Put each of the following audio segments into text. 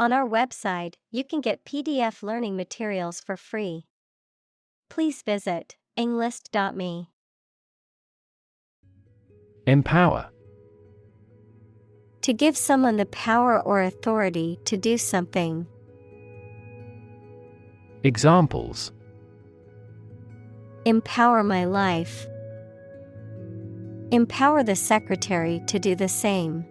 On our website, you can get PDF learning materials for free. Please visit englist.me. Empower. To give someone the power or authority to do something. Examples: Empower my life. Empower the secretary to do the same.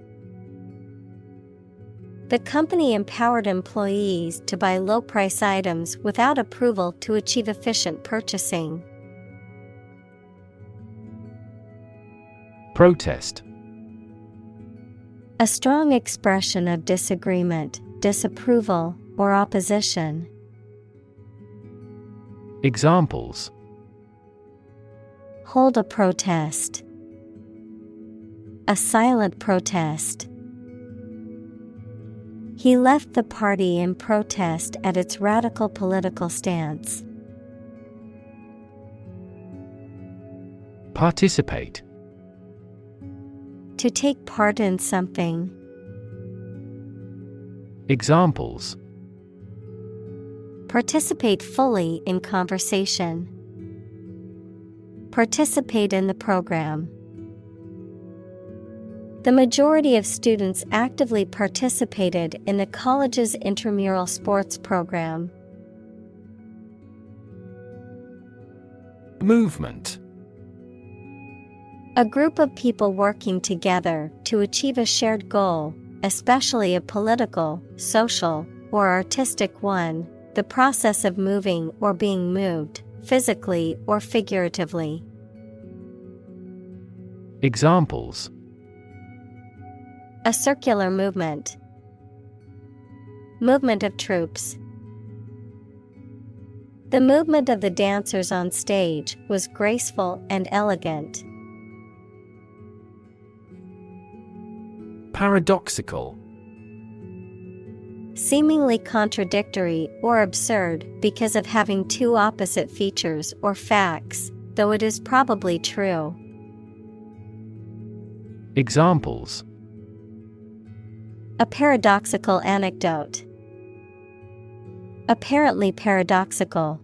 The company empowered employees to buy low-price items without approval to achieve efficient purchasing. Protest. A strong expression of disagreement, disapproval, or opposition. Examples: Hold a protest. A silent protest. He left the party in protest at its radical political stance. Participate. To take part in something. Examples: Participate fully in conversation. Participate in the program. The majority of students actively participated in the college's intramural sports program. Movement. A group of people working together to achieve a shared goal, especially a political, social, or artistic one, the process of moving or being moved, physically or figuratively. Examples: A circular movement. Movement of troops. The movement of the dancers on stage was graceful and elegant. Paradoxical. Seemingly contradictory or absurd because of having two opposite features or facts, though it is probably true. Examples: A paradoxical anecdote. Apparently paradoxical.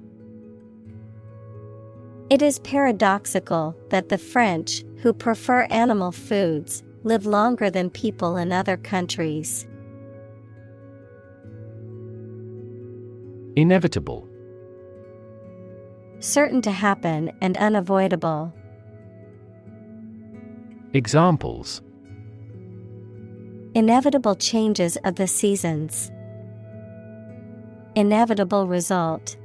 It is paradoxical that the French, who prefer animal foods, live longer than people in other countries. Inevitable. Certain to happen and unavoidable. Examples: Inevitable changes of the seasons. Inevitable result.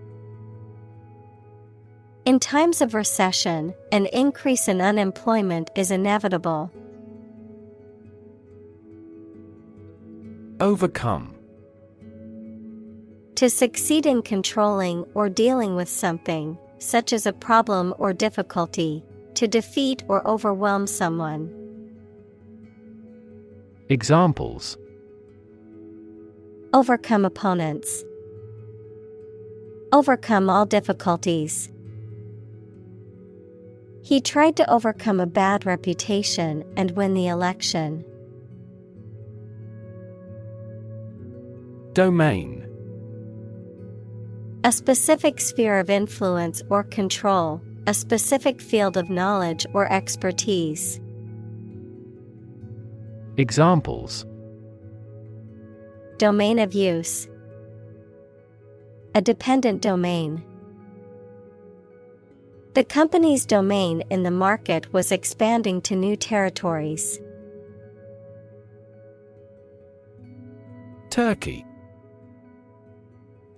In times of recession, an increase in unemployment is inevitable. Overcome. To succeed in controlling or dealing with something, such as a problem or difficulty, to defeat or overwhelm someone. Examples: Overcome opponents. Overcome all difficulties. He tried to overcome a bad reputation and win the election. Domain. A specific sphere of influence or control, a specific field of knowledge or expertise. Examples: Domain of use. A dependent domain. The company's domain in the market was expanding to new territories. Turkey.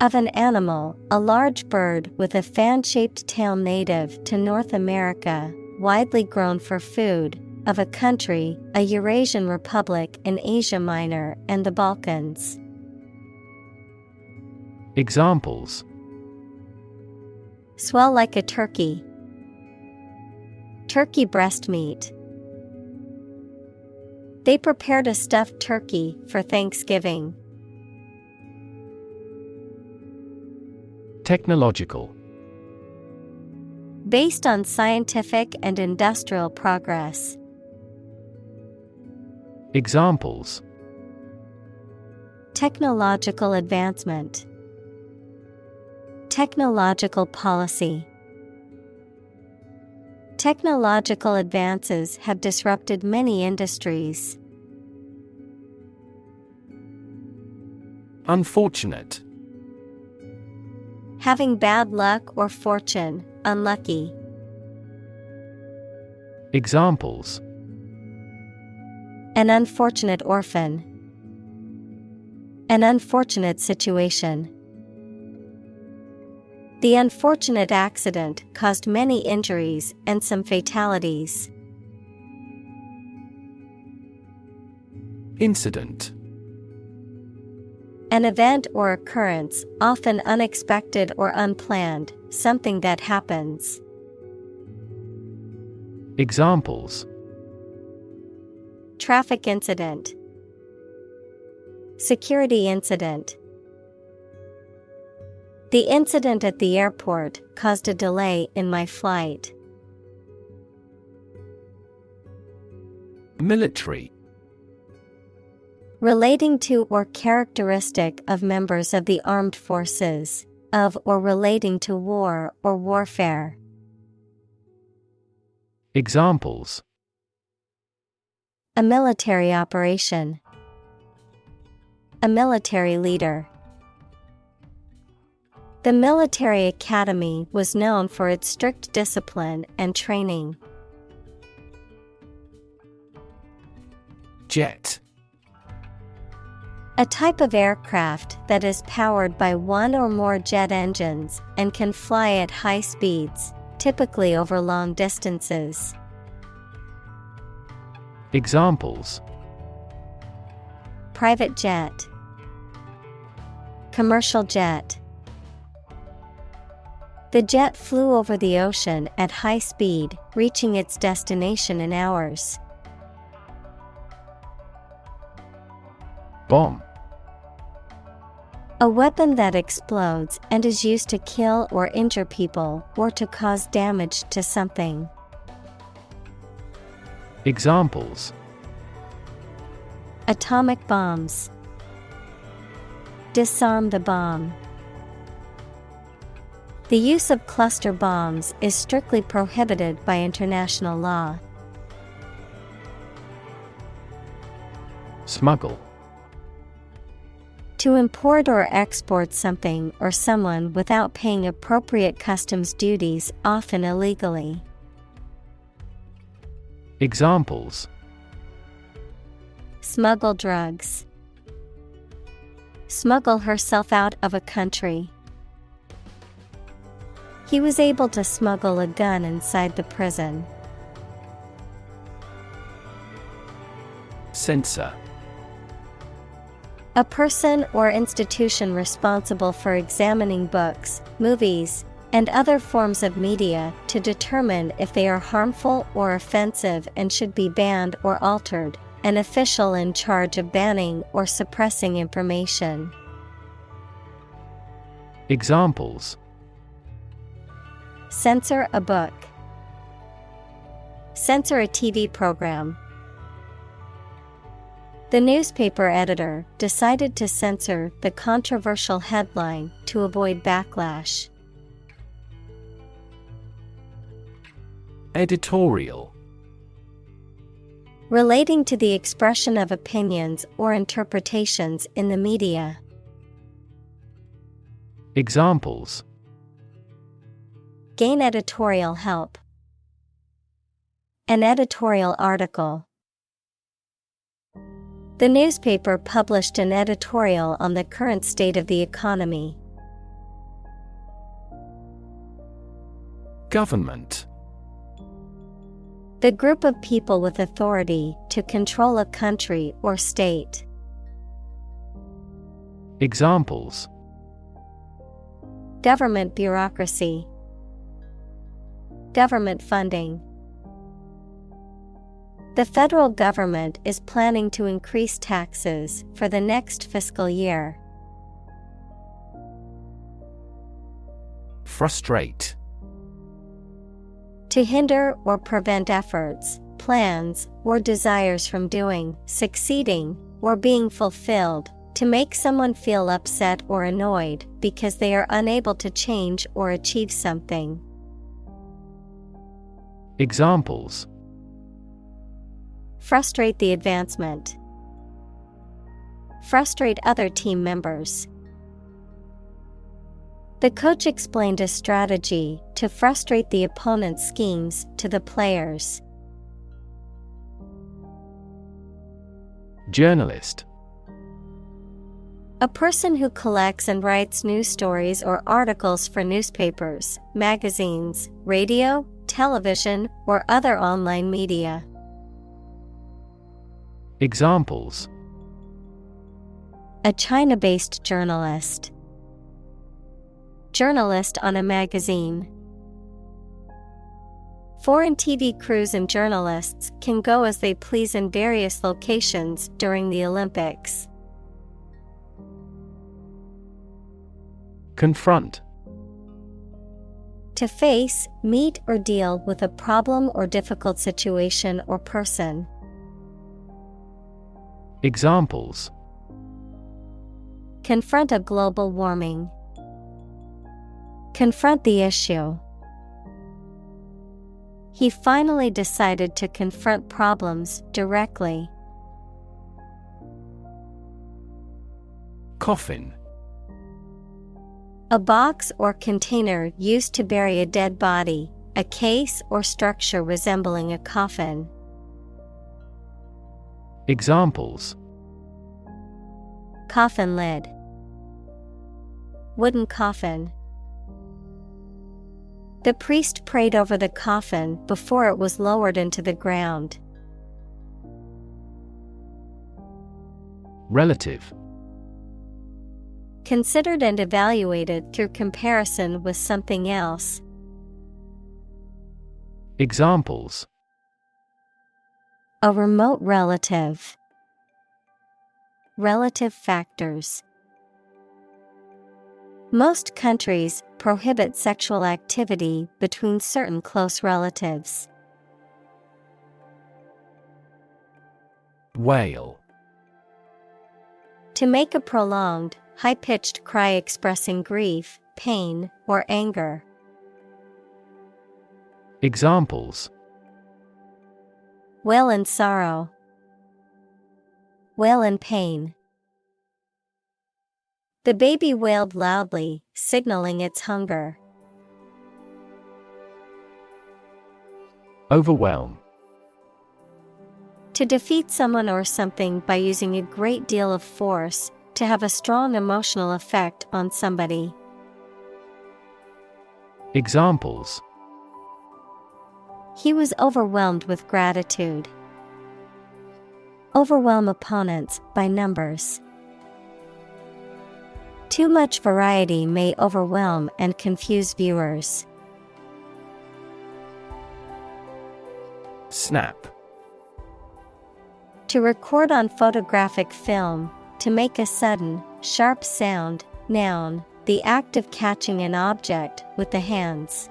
Of an animal, a large bird with a fan-shaped tail native to North America, widely grown for food. Of a country, a Eurasian republic in Asia Minor and the Balkans. Examples: Swell like a turkey. Turkey breast meat. They prepared a stuffed turkey for Thanksgiving. Technological. Based on scientific and industrial progress. Examples: Technological advancement. Technological policy. Technological advances have disrupted many industries. Unfortunate. Having bad luck or fortune, unlucky. Examples: An unfortunate orphan. An unfortunate situation. The unfortunate accident caused many injuries and some fatalities. Incident. An event or occurrence, often unexpected or unplanned, something that happens. Examples: Traffic incident. Security incident. The incident at the airport caused a delay in my flight. Military. Relating to or characteristic of members of the armed forces, of or relating to war or warfare. Examples: A military operation. A military leader. The military academy was known for its strict discipline and training. Jet. A type of aircraft that is powered by one or more jet engines and can fly at high speeds, typically over long distances. Examples: Private jet. Commercial jet. The jet flew over the ocean at high speed, reaching its destination in hours. Bomb. A weapon that explodes and is used to kill or injure people or to cause damage to something. Examples: Atomic bombs. Disarm the bomb. The use of cluster bombs is strictly prohibited by international law. Smuggle. To import or export something or someone without paying appropriate customs duties, often illegally. Examples: Smuggle drugs. Smuggle herself out of a country. He was able to smuggle a gun inside the prison. Censor. A person or institution responsible for examining books, movies, and other forms of media to determine if they are harmful or offensive and should be banned or altered. An official in charge of banning or suppressing information. Examples: Censor a book. Censor a TV program. The newspaper editor decided to censor the controversial headline to avoid backlash. Editorial. Relating to the expression of opinions or interpretations in the media. Examples: Gain editorial help. An editorial article. The newspaper published an editorial on the current state of the economy. Government. The group of people with authority to control a country or state. Examples: Government bureaucracy. Government funding. The federal government is planning to increase taxes for the next fiscal year. Frustrate. To hinder or prevent efforts, plans, or desires from doing, succeeding, or being fulfilled, To make someone feel upset or annoyed because they are unable to change or achieve something. Examples: Frustrate the advancement. Frustrate other team members. The coach explained a strategy to frustrate the opponent's schemes to the players. Journalist. A person who collects and writes news stories or articles for newspapers, magazines, radio, television, or other online media. Examples: A China-based journalist. Journalist on a magazine. Foreign TV crews and journalists can go as they please in various locations during the Olympics. Confront. To face, meet, or deal with a problem or difficult situation or person. Examples: Confront a global warming. Confront the issue. He finally decided to confront problems directly. Coffin. A box or container used to bury a dead body, a case or structure resembling a coffin. Examples: Coffin lid. Wooden coffin. The priest prayed over the coffin before it was lowered into the ground. Relative. Considered and evaluated through comparison with something else. Examples: A remote relative. Relative factors. Most countries prohibit sexual activity between certain close relatives. Wail. To make a prolonged, high-pitched cry expressing grief, pain, or anger. Examples: Wail in sorrow. Wail in pain. The baby wailed loudly, signaling its hunger. Overwhelm. To defeat someone or something by using a great deal of force, to have a strong emotional effect on somebody. Examples: He was overwhelmed with gratitude. Overwhelm opponents by numbers. Too much variety may overwhelm and confuse viewers. Snap. To record on photographic film, to make a sudden, sharp sound. Noun, the act of catching an object with the hands.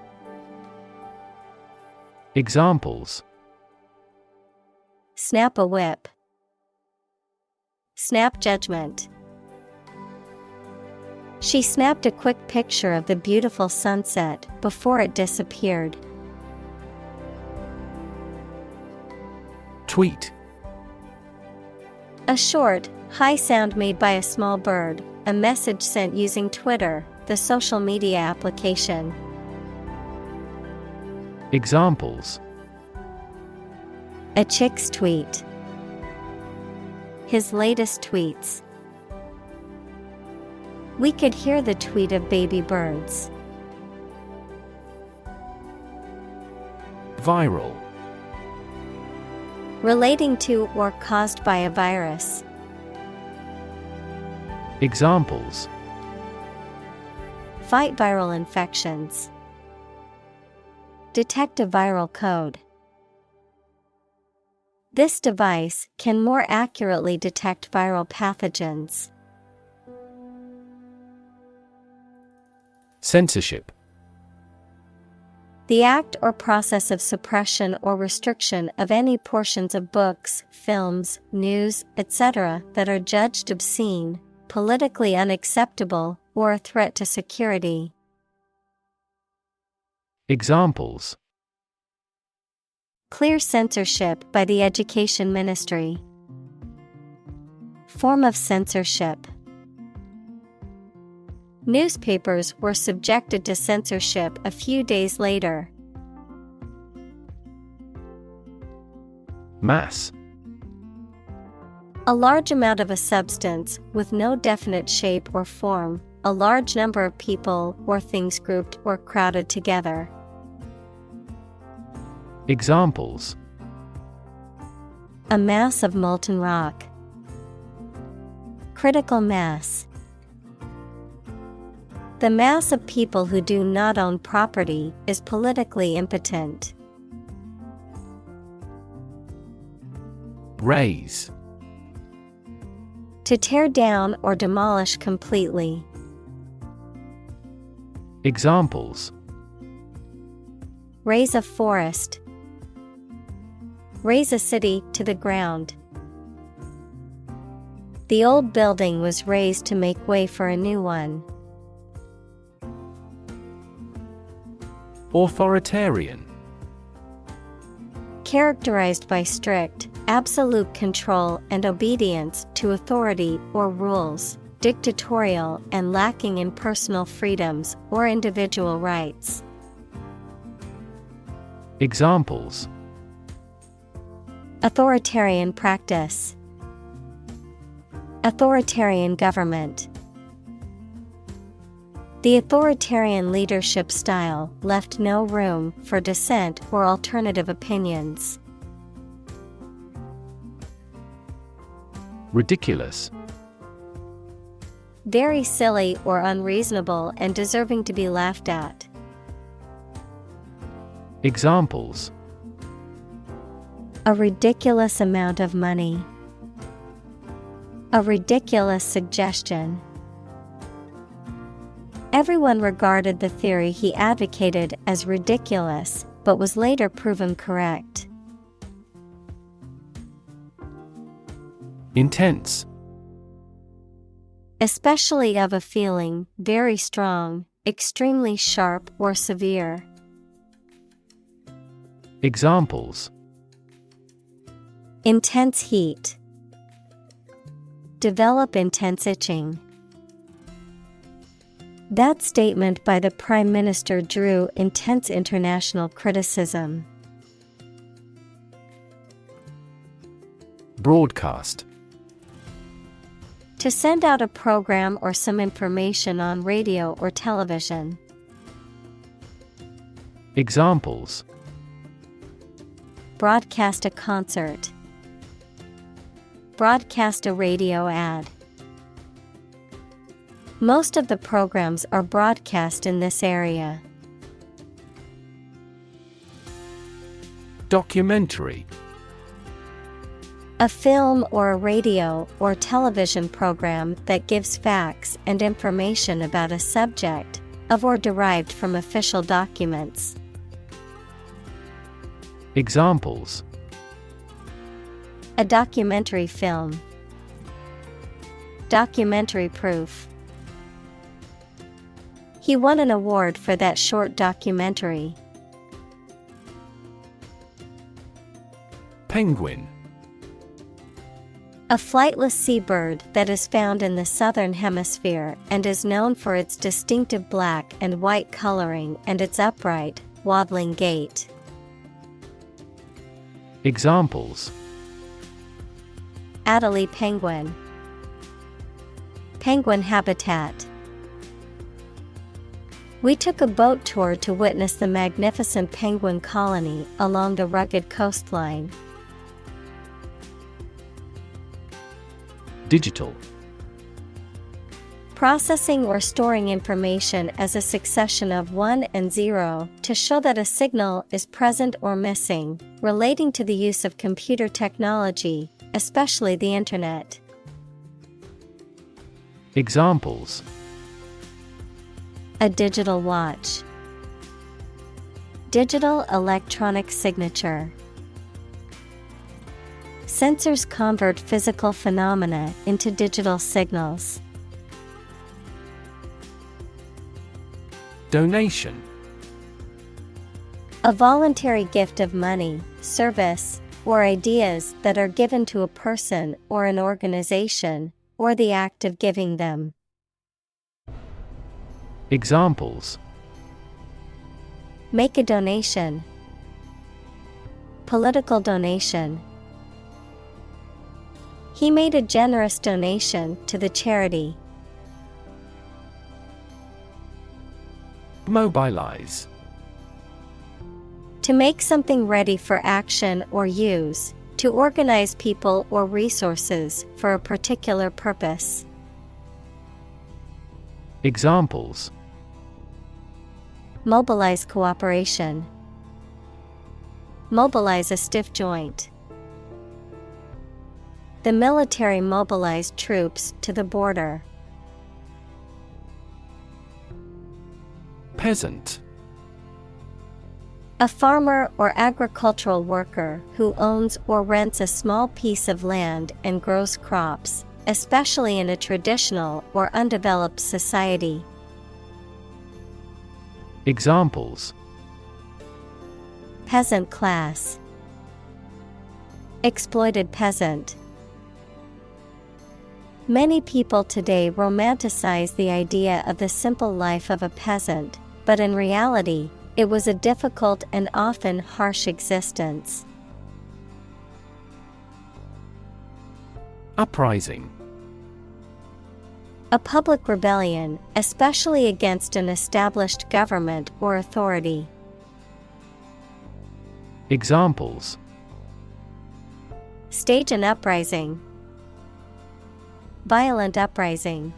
Examples: Snap a whip. Snap judgment. She snapped a quick picture of the beautiful sunset before it disappeared. Tweet. A short, high sound made by a small bird, a message sent using Twitter, the social media application. Examples: A chick's tweet. His latest tweets. We could hear the tweet of baby birds. Viral. Relating to or caused by a virus. Examples: Fight viral infections. Detect a viral code. This device can more accurately detect viral pathogens. Censorship. The act or process of suppression or restriction of any portions of books, films, news, etc. that are judged obscene, politically unacceptable or a threat to security. Examples: Clear censorship by the Education Ministry. Form of censorship. Newspapers were subjected to censorship a few days later. Mass. A large amount of a substance with no definite shape or form, a large number of people or things grouped or crowded together. Examples: A mass of molten rock. Critical mass. The mass of people who do not own property is politically impotent. Raise. To tear down or demolish completely. Examples: Raise a forest. Raise a city to the ground. The old building was razed to make way for a new one. Authoritarian. Characterized by strict, absolute control and obedience to authority or rules, dictatorial and lacking in personal freedoms or individual rights. Examples: Authoritarian practice. Authoritarian government. The authoritarian leadership style left no room for dissent or alternative opinions. Ridiculous. Very silly or unreasonable and deserving to be laughed at. Examples: A ridiculous amount of money. A ridiculous suggestion. Everyone regarded the theory he advocated as ridiculous, but was later proven correct. Intense. Especially of a feeling, very strong, extremely sharp or severe. Examples: Intense heat. Develop intense itching. That statement by the Prime Minister drew intense international criticism. Broadcast. To send out a program or some information on radio or television. Examples: Broadcast a concert. Broadcast a radio ad. Most of the programs are broadcast in this area. Documentary. A film or a radio or television program that gives facts and information about a subject, of or derived from official documents. Examples: A documentary film. Documentary proof. He won an award for that short documentary. Penguin. A flightless seabird that is found in the southern hemisphere and is known for its distinctive black and white coloring and its upright, waddling gait. Examples: Adelie penguin. Penguin habitat. We took a boat tour to witness the magnificent penguin colony along the rugged coastline. Digital. Processing or storing information as a succession of 1 and 0 to show that a signal is present or missing, relating to the use of computer technology, especially the Internet. Examples: A digital watch. Digital electronic signature. Sensors convert physical phenomena into digital signals. Donation. A voluntary gift of money, service, or ideas that are given to a person or an organization, or the act of giving them. Examples: Make a donation. Political donation. He made a generous donation to the charity. Mobilize. To make something ready for action or use, to organize people or resources for a particular purpose. Examples: Mobilize cooperation. Mobilize a stiff joint. The military mobilized troops to the border. Peasant. A farmer or agricultural worker who owns or rents a small piece of land and grows crops, especially in a traditional or undeveloped society. Examples: Peasant class. Exploited peasant. Many people today romanticize the idea of the simple life of a peasant, but in reality, it was a difficult and often harsh existence. Uprising. A public rebellion, especially against an established government or authority. Examples: Stage an uprising. Violent uprising.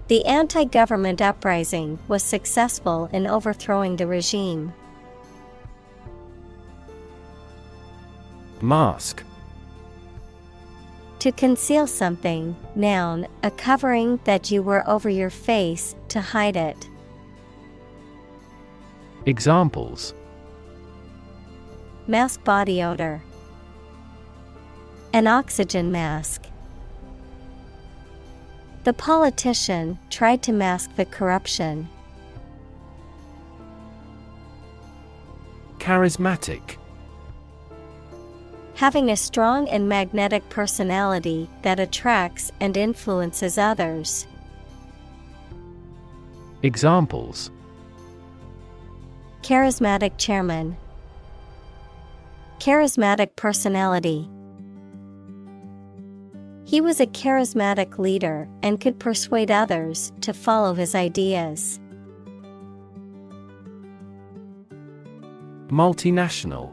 The anti-government uprising was successful in overthrowing the regime. Mask. To conceal something, noun, a covering that you wear over your face to hide it. Examples: Mask body odor. An oxygen mask. The politician tried to mask the corruption. Charismatic. Having a strong and magnetic personality that attracts and influences others. Examples: Charismatic chairman. Charismatic personality. He was a charismatic leader and could persuade others to follow his ideas. Multinational.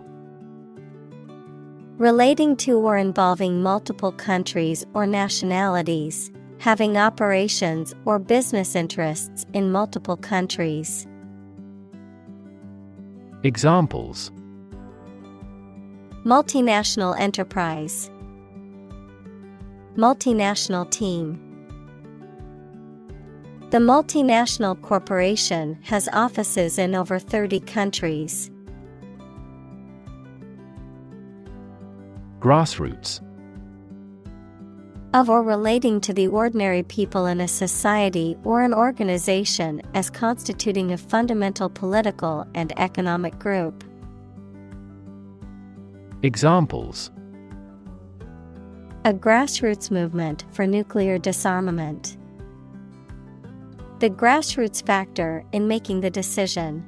Relating to or involving multiple countries or nationalities, having operations or business interests in multiple countries. Examples: Multinational enterprise. Multinational team. The multinational corporation has offices in over 30 countries. Grassroots. Of or relating to the ordinary people in a society or an organization as constituting a fundamental political and economic group. Examples: A grassroots movement for nuclear disarmament. The grassroots factor in making the decision.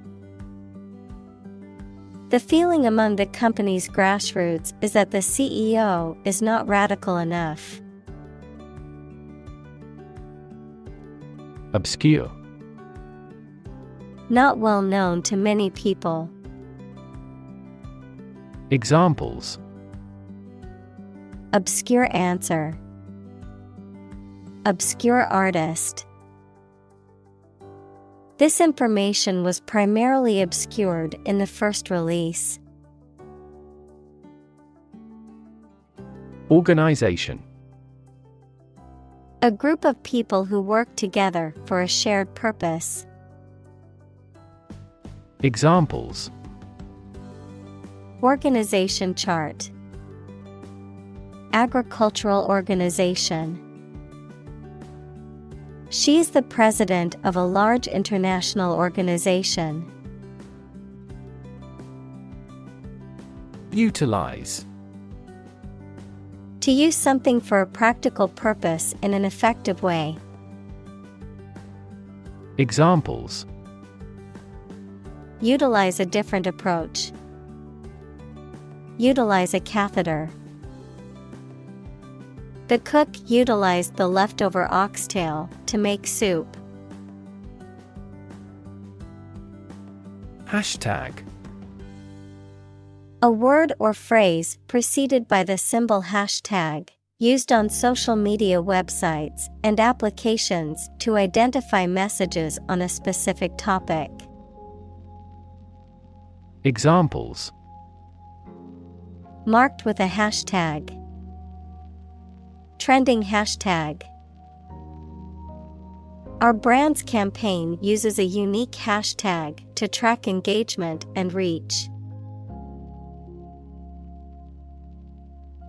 The feeling among the company's grassroots is that the CEO is not radical enough. Obscure. Not well known to many people. Examples: Obscure answer. Obscure artist. This information was primarily obscured in the first release. Organization. A group of people who work together for a shared purpose. Examples: Organization chart. Agricultural organization. She's the president of a large international organization. Utilize. To use something for a practical purpose in an effective way. Examples: Utilize a different approach. Utilize a catheter. The cook utilized the leftover oxtail to make soup. Hashtag. A word or phrase preceded by the symbol hashtag, used on social media websites and applications to identify messages on a specific topic. Examples: Marked with a hashtag. Trending hashtag. Our brand's campaign uses a unique hashtag to track engagement and reach.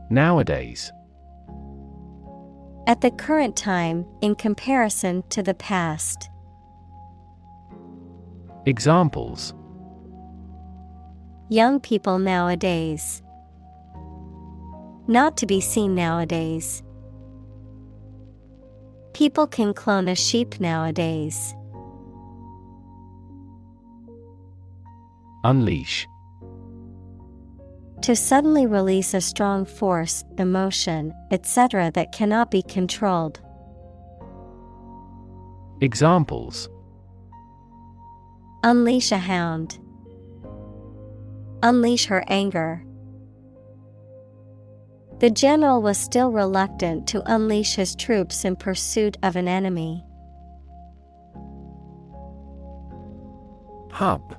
Nowadays. At the current time, in comparison to the past. Examples: Young people nowadays. Not to be seen nowadays. People can clone a sheep nowadays. Unleash. To suddenly release a strong force, emotion, etc. that cannot be controlled. Examples: Unleash a hound. Unleash her anger. The general was still reluctant to unleash his troops in pursuit of an enemy. Hub.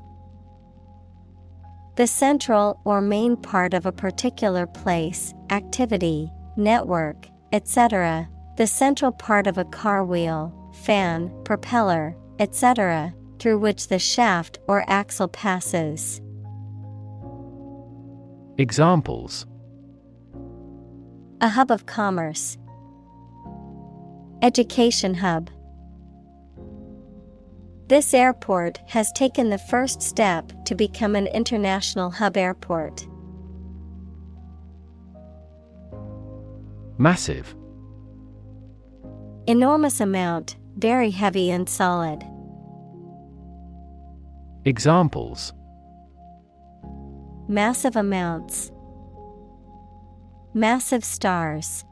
The central or main part of a particular place, activity, network, etc. The central part of a car wheel, fan, propeller, etc., through which the shaft or axle passes. Examples: A hub of commerce. Education hub. This airport has taken the first step to become an international hub airport. Massive. Enormous amount, very heavy and solid. Examples: Massive amounts. Massive stars.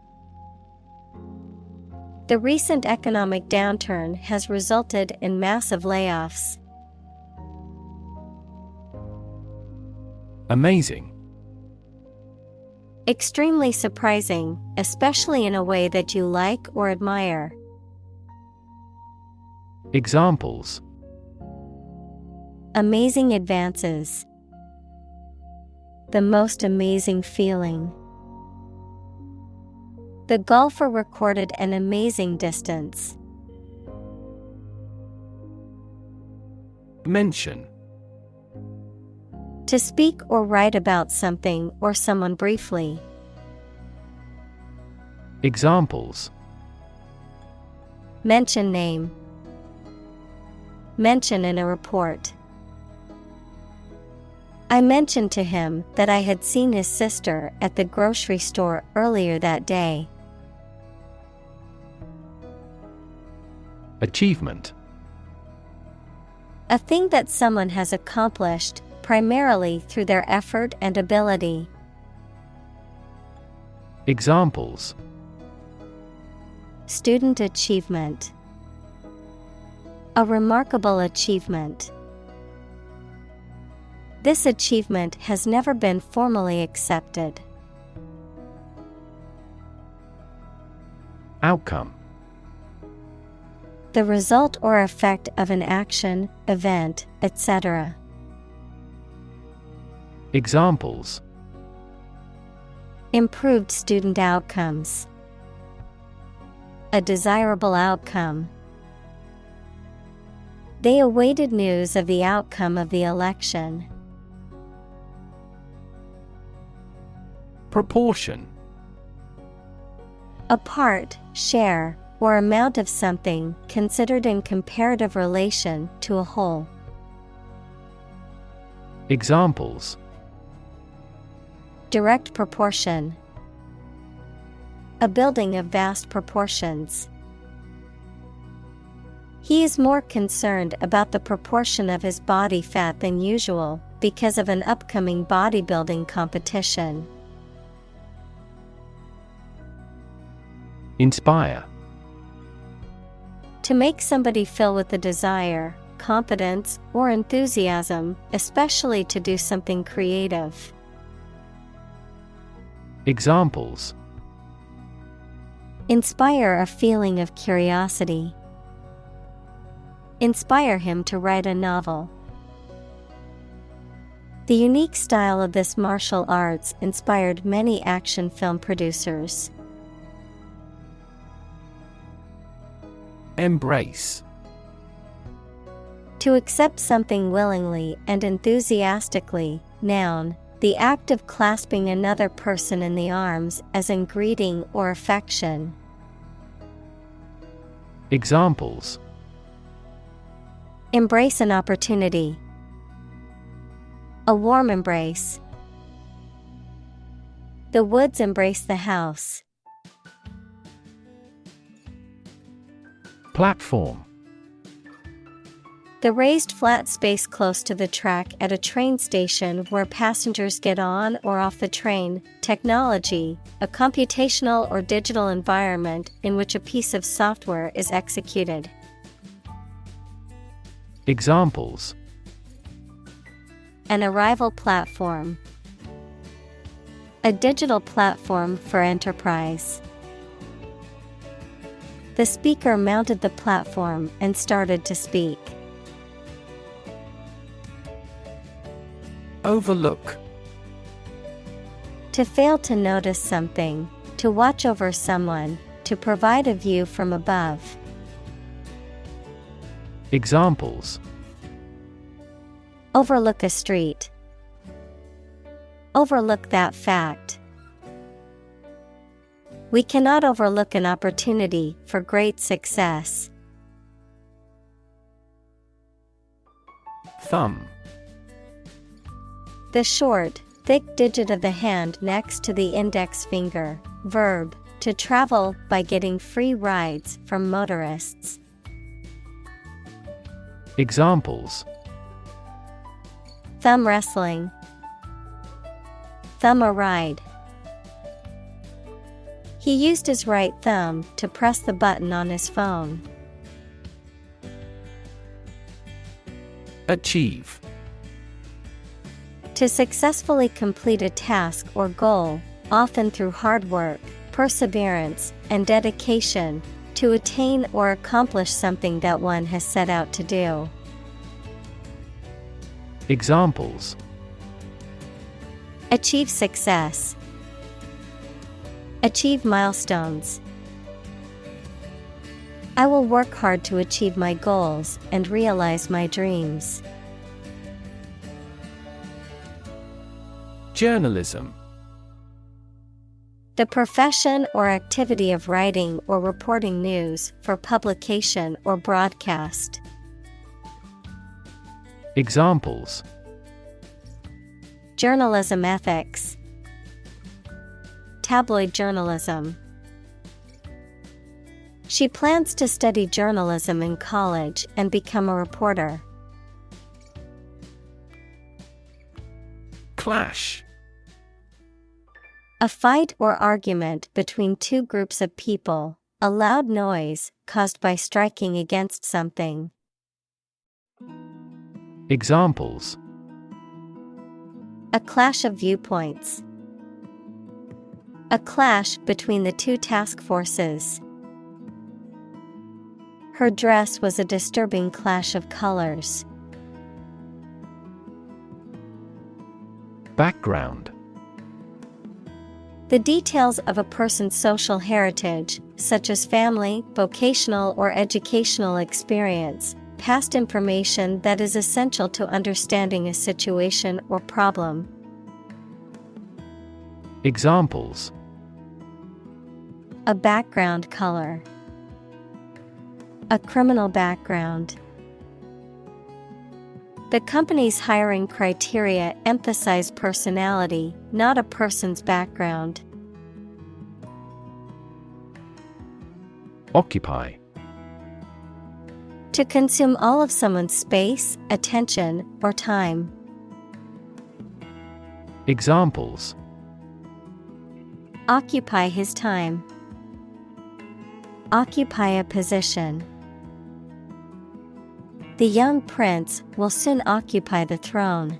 The recent economic downturn has resulted in massive layoffs. Amazing. Extremely surprising, especially in a way that you like or admire. Examples: Amazing advances. The most amazing feeling. The golfer recorded an amazing distance. Mention. To speak or write about something or someone briefly. Examples: Mention name. Mention in a report. I mentioned to him that I had seen his sister at the grocery store earlier that day. Achievement. A thing that someone has accomplished, primarily through their effort and ability. Examples: Student achievement. A remarkable achievement. This achievement has never been formally accepted. Outcome. The result or effect of an action, event, etc. Examples: Improved student outcomes. A desirable outcome. They awaited news of the outcome of the election. Proportion. A part, share, or amount of something considered in comparative relation to a whole. Examples: Direct proportion. A building of vast proportions. He is more concerned about the proportion of his body fat than usual because of an upcoming bodybuilding competition. Inspire. To make somebody feel with the desire, confidence, or enthusiasm, especially to do something creative. Examples: Inspire a feeling of curiosity. Inspire him to write a novel. The unique style of this martial arts inspired many action film producers. Embrace. To accept something willingly and enthusiastically. Noun, the act of clasping another person in the arms as in greeting or affection. Examples: Embrace an opportunity. A warm embrace. The woods embrace the house. Platform. The raised flat space close to the track at a train station where passengers get on or off the train. Technology, a computational or digital environment in which a piece of software is executed. Examples: An arrival platform. A digital platform for enterprise. The speaker mounted the platform and started to speak. Overlook. To fail to notice something, to watch over someone, to provide a view from above. Examples: Overlook a street. Overlook that fact. We cannot overlook an opportunity for great success. Thumb. The short, thick digit of the hand next to the index finger. Verb, to travel by getting free rides from motorists. Examples: Thumb wrestling. Thumb a ride. He used his right thumb to press the button on his phone. Achieve. To successfully complete a task or goal, often through hard work, perseverance, and dedication, to attain or accomplish something that one has set out to do. Examples: Achieve success. Achieve milestones. I will work hard to achieve my goals and realize my dreams. Journalism. The profession or activity of writing or reporting news for publication or broadcast. Examples: Journalism ethics. Tabloid journalism. She plans to study journalism in college and become a reporter. Clash. A fight or argument between two groups of people, a loud noise caused by striking against something. Examples: A clash of viewpoints. A clash between the two task forces. Her dress was a disturbing clash of colors. Background. The details of a person's social heritage, such as family, vocational or educational experience, past information that is essential to understanding a situation or problem. Examples: A background color. A criminal background. The company's hiring criteria emphasize personality, not a person's background. Occupy. To consume all of someone's space, attention, or time. Examples: Occupy his time. Occupy a position. The young prince will soon occupy the throne.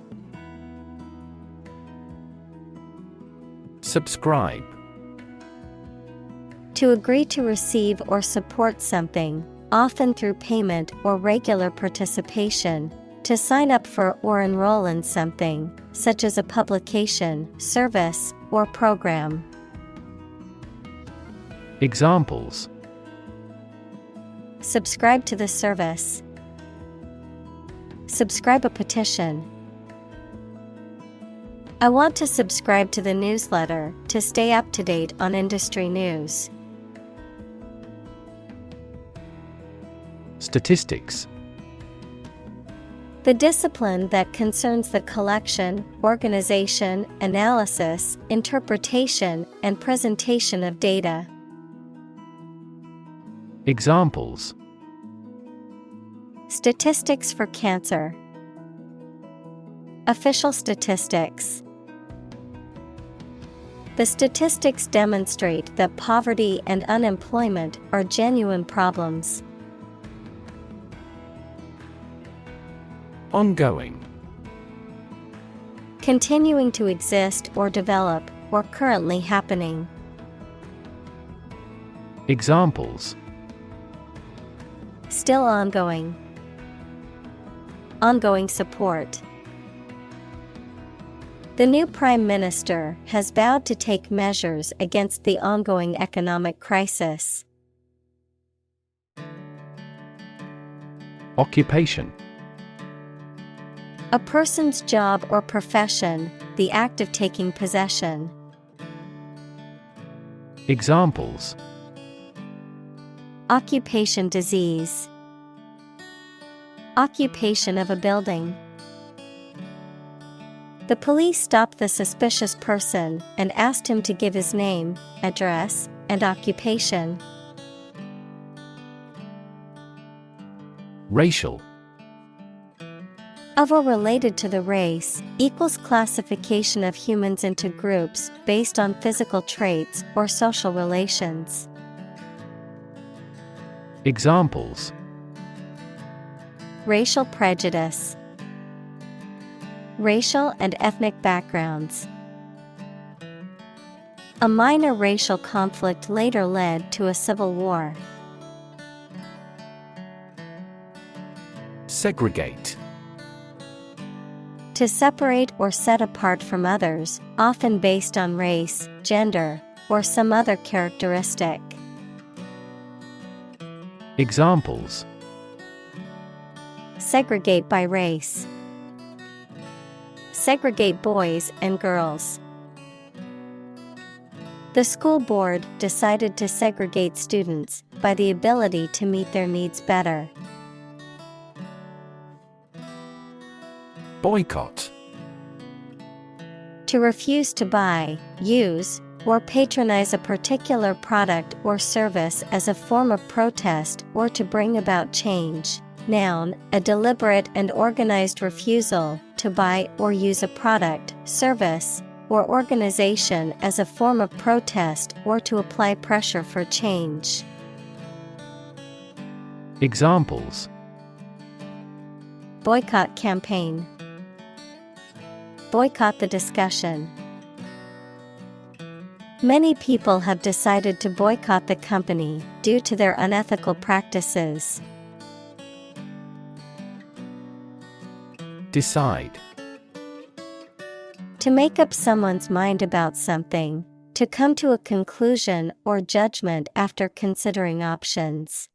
Subscribe. To agree to receive or support something, often through payment or regular participation. To sign up for or enroll in something, such as a publication, service, or program. Examples: Subscribe to the service. Subscribe a petition. I want to subscribe to the newsletter to stay up to date on industry news. Statistics. The discipline that concerns the collection, organization, analysis, interpretation, and presentation of data. Examples: Statistics for cancer. Official statistics. The statistics demonstrate that poverty and unemployment are genuine problems. Ongoing. Continuing to exist or develop, or currently happening. Examples: Still ongoing. Ongoing support. The new Prime Minister has vowed to take measures against the ongoing economic crisis. Occupation. A person's job or profession, the act of taking possession. Examples: Occupation disease. Occupation of a building. The police stopped the suspicious person and asked him to give his name, address, and occupation. Racial. Of or related to the race, equals classification of humans into groups based on physical traits or social relations. Examples: Racial prejudice. Racial and ethnic backgrounds. A minor racial conflict later led to a civil war. Segregate. To separate or set apart from others, often based on race, gender, or some other characteristic. Examples: Segregate by race. Segregate boys and girls. The school board decided to segregate students by the ability to meet their needs better. Boycott. To refuse to buy, use, or patronize a particular product or service as a form of protest or to bring about change. Noun, a deliberate and organized refusal to buy or use a product, service, or organization as a form of protest or to apply pressure for change. Examples: Boycott campaign. Boycott the discussion. Many people have decided to boycott the company due to their unethical practices. Decide. To make up someone's mind about something, to come to a conclusion or judgment after considering options.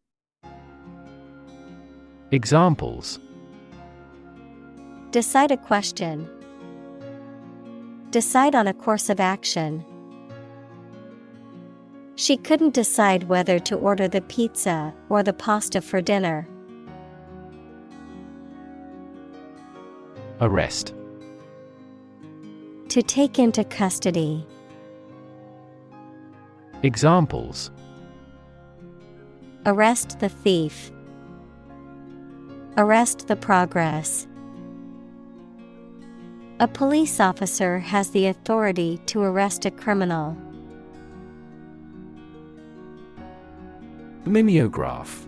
Examples: Decide a question. Decide on a course of action. She couldn't decide whether to order the pizza or the pasta for dinner. Arrest. To take into custody. Examples: Arrest the thief. Arrest the progress. A police officer has the authority to arrest a criminal. Mimeograph.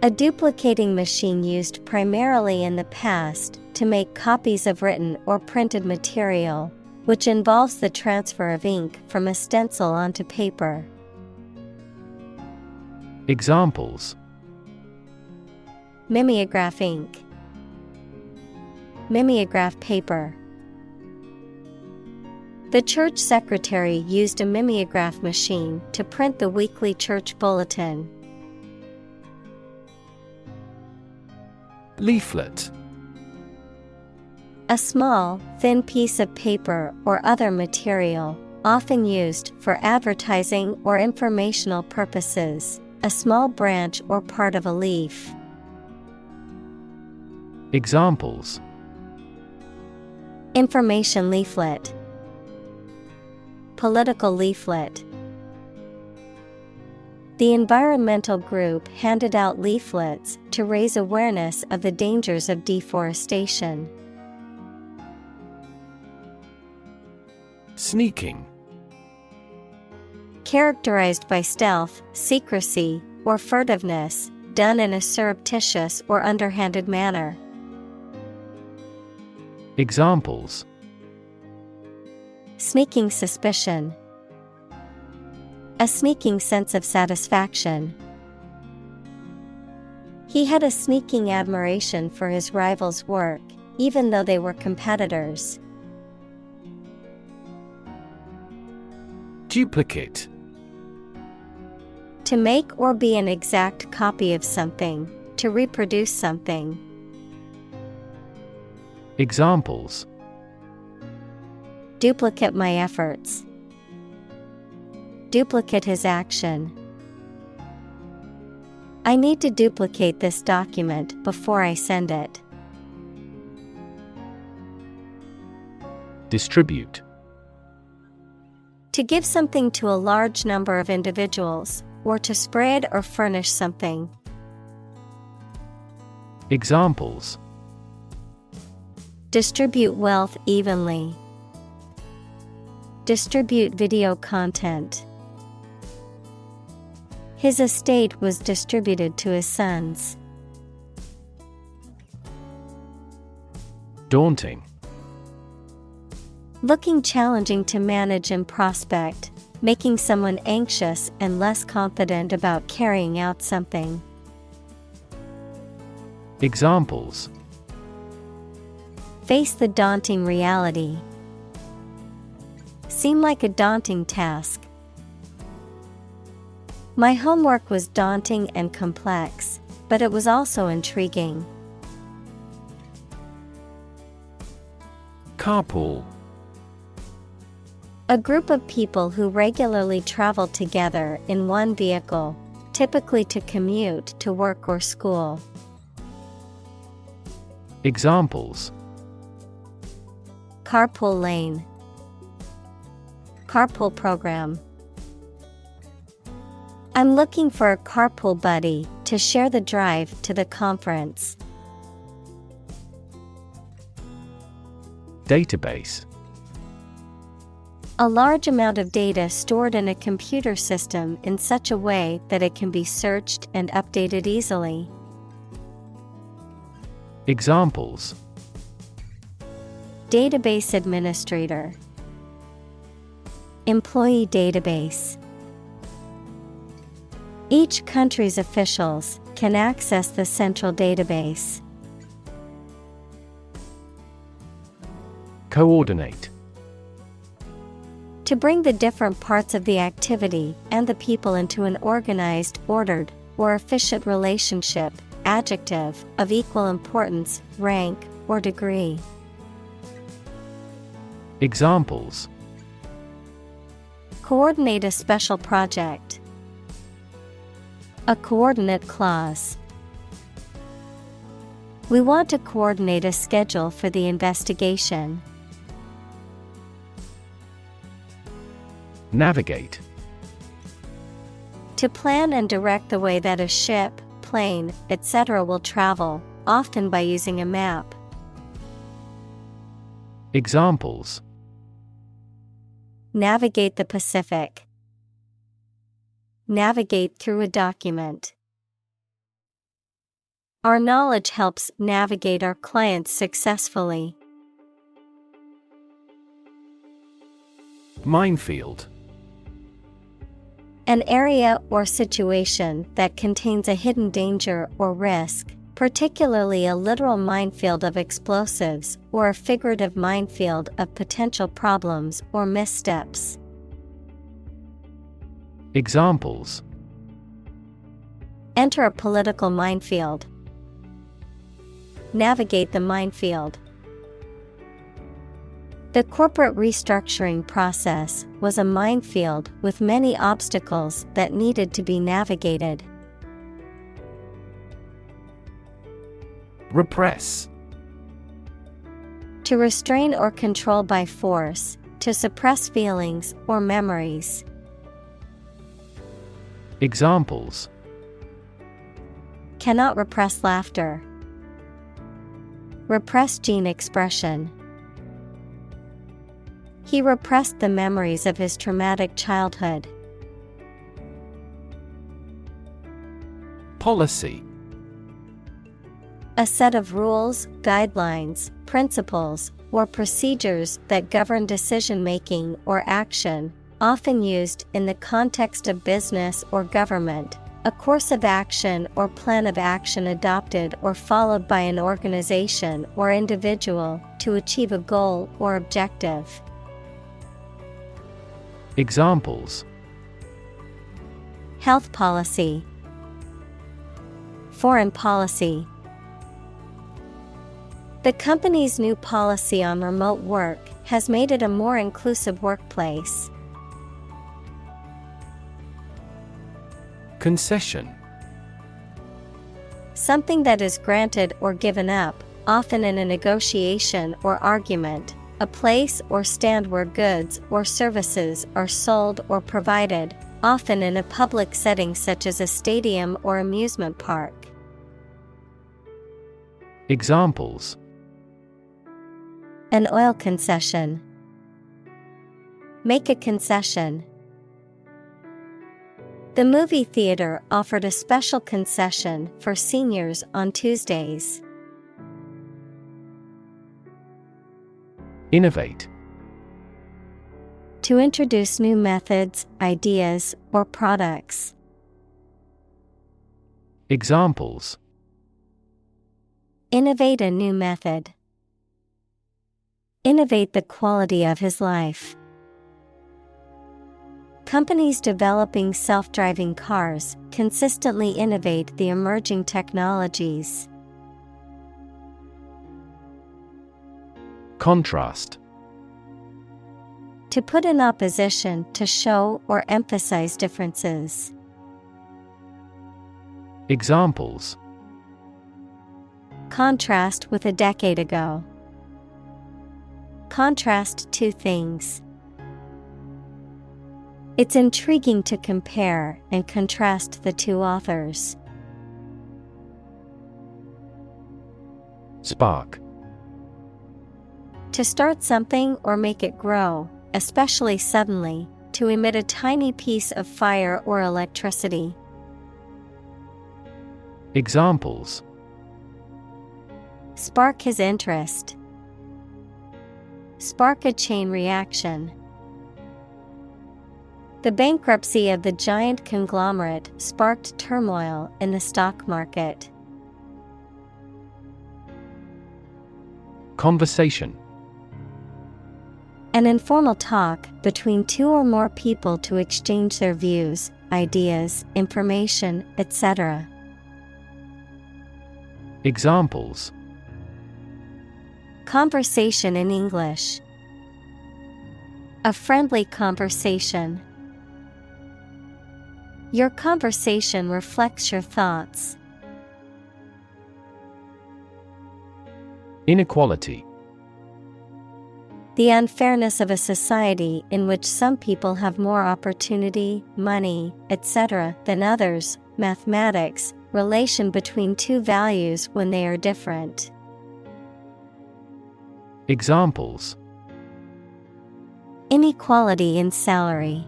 A duplicating machine used primarily in the past to make copies of written or printed material, which involves the transfer of ink from a stencil onto paper. Examples: Mimeograph ink. Mimeograph paper. The church secretary used a mimeograph machine to print the weekly church bulletin. Leaflet. A small, thin piece of paper or other material, often used for advertising or informational purposes, a small branch or part of a leaf. Examples: Information leaflet. Political leaflet. The environmental group handed out leaflets to raise awareness of the dangers of deforestation. Sneaking. Characterized by stealth, secrecy, or furtiveness, done in a surreptitious or underhanded manner. Examples: Sneaking suspicion. A sneaking sense of satisfaction. He had a sneaking admiration for his rival's work, even though they were competitors. Duplicate. To make or be an exact copy of something, to reproduce something. Examples: Duplicate my efforts. Duplicate his action. I need to duplicate this document before I send it. Distribute. To give something to a large number of individuals, or to spread or furnish something. Examples: Distribute wealth evenly. Distribute video content. His estate was distributed to his sons. Daunting. Looking challenging to manage and prospect, making someone anxious and less confident about carrying out something. Examples: Face the daunting reality. Seem like a daunting task. My homework was daunting and complex, but it was also intriguing. Carpool. A group of people who regularly travel together in one vehicle, typically to commute to work or school. Examples: Carpool lane. Carpool program. I'm looking for a carpool buddy to share the drive to the conference. Database. A large amount of data stored in a computer system in such a way that it can be searched and updated easily. Examples: Database administrator. Employee database. Each country's officials can access the central database. Coordinate. To bring the different parts of the activity and the people into an organized, ordered, or efficient relationship, adjective, of equal importance, rank, or degree. Coordinate a special project. A coordinate clause. We want to coordinate a schedule for the investigation. Navigate. To plan and direct the way that a ship, plane, etc. will travel, often by using a map. Examples: Navigate the Pacific. Navigate through a document. Our knowledge helps navigate our clients successfully. Minefield. An area or situation that contains a hidden danger or risk, particularly a literal minefield of explosives or a figurative minefield of potential problems or missteps. Examples: Enter a political minefield. Navigate the minefield. The corporate restructuring process was a minefield with many obstacles that needed to be navigated. Repress. To restrain or control by force, to suppress feelings or memories. Examples: Cannot repress laughter. Repress gene expression. He repressed the memories of his traumatic childhood. Policy. A set of rules, guidelines, principles, or procedures that govern decision-making or action, often used in the context of business or government. A course of action or plan of action adopted or followed by an organization or individual to achieve a goal or objective. Examples: Health policy. Foreign policy. The company's new policy on remote work has made it a more inclusive workplace. Concession. Something that is granted or given up, often in a negotiation or argument, a place or stand where goods or services are sold or provided, often in a public setting such as a stadium or amusement park. Examples: An oil concession. Make a concession. The movie theater offered a special concession for seniors on Tuesdays. Innovate. To introduce new methods, ideas, or products. Examples: Innovate a new method. Innovate the quality of his life. Companies developing self-driving cars consistently innovate the emerging technologies. Contrast. To put in opposition to show or emphasize differences. Examples: Contrast with a decade ago. Contrast two things. It's intriguing to compare and contrast the two authors. Spark. To start something or make it grow, especially suddenly, to emit a tiny piece of fire or electricity. Examples: Spark his interest. Spark a chain reaction. The bankruptcy of the giant conglomerate sparked turmoil in the stock market. Conversation. An informal talk between two or more people to exchange their views, ideas, information, etc. Examples: Conversation in English. A friendly conversation. Your conversation reflects your thoughts. Inequality. The unfairness of a society in which some people have more opportunity, money, etc. than others. Mathematics, relation between two values when they are different. Examples: Inequality in salary.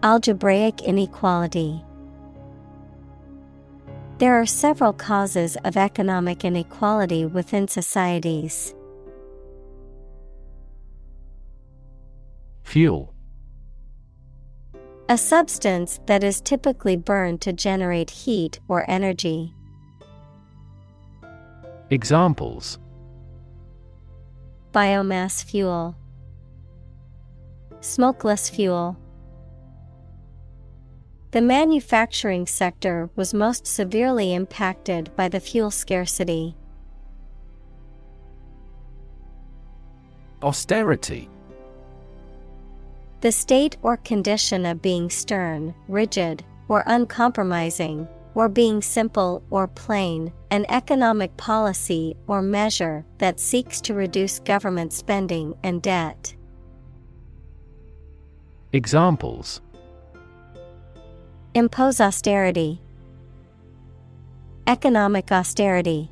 Algebraic inequality. There are several causes of economic inequality within societies. Fuel. A substance that is typically burned to generate heat or energy. Examples: Biomass fuel. Smokeless fuel. The manufacturing sector was most severely impacted by the fuel scarcity. Austerity. The state or condition of being stern, rigid, or uncompromising, or being simple or plain, an economic policy or measure that seeks to reduce government spending and debt. Examples: Impose austerity. Economic austerity.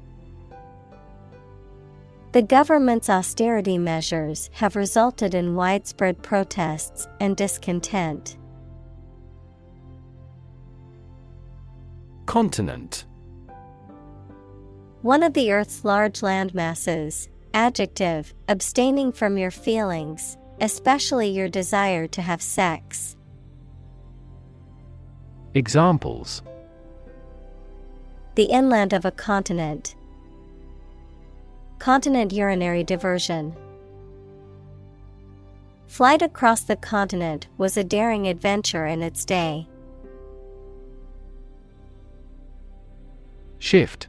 The government's austerity measures have resulted in widespread protests and discontent. Continent. One of the Earth's large landmasses. Adjective, abstaining from your feelings, especially your desire to have sex. Examples: The inland of a continent. Continent urinary diversion. Flight across the continent was a daring adventure in its day. Shift.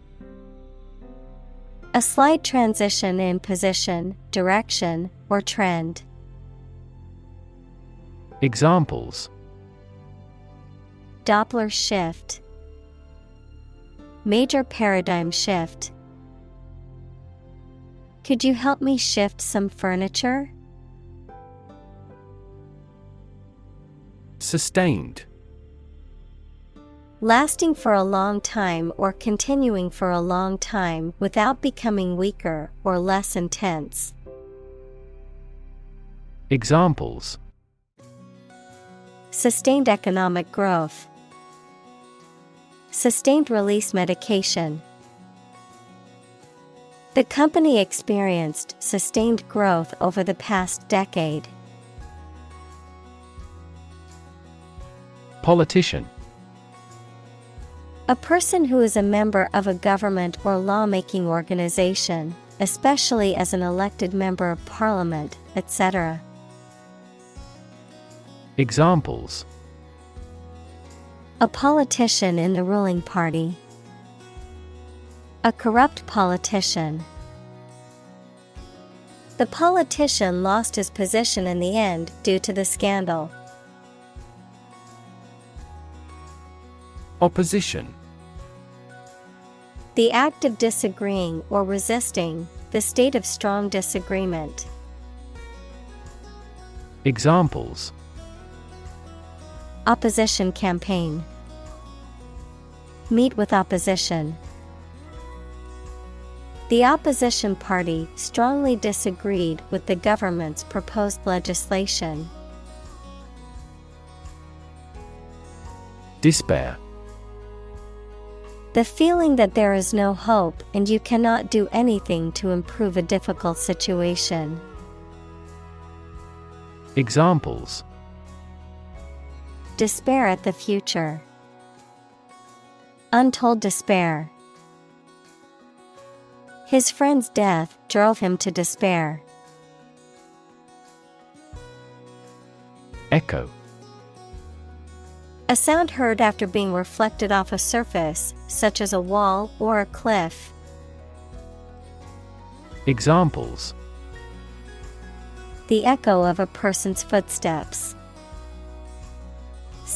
A slight transition in position, direction, or trend. Examples: Doppler shift. Major paradigm shift. Could you help me shift some furniture? Sustained. Lasting for a long time or continuing for a long time without becoming weaker or less intense. Examples: Sustained economic growth. Sustained release medication. The company experienced sustained growth over the past decade. Politician. A person who is a member of a government or lawmaking organization, especially as an elected member of parliament, etc. Examples: A politician in the ruling party. A corrupt politician. The politician lost his position in the end due to the scandal. Opposition. The act of disagreeing or resisting, the state of strong disagreement. Examples: Opposition campaign. Meet with opposition. The opposition party strongly disagreed with the government's proposed legislation. Despair. The feeling that there is no hope and you cannot do anything to improve a difficult situation. Examples: Despair at the future. Untold despair. His friend's death drove him to despair. Echo. A sound heard after being reflected off a surface, such as a wall or a cliff. Examples: The echo of a person's footsteps.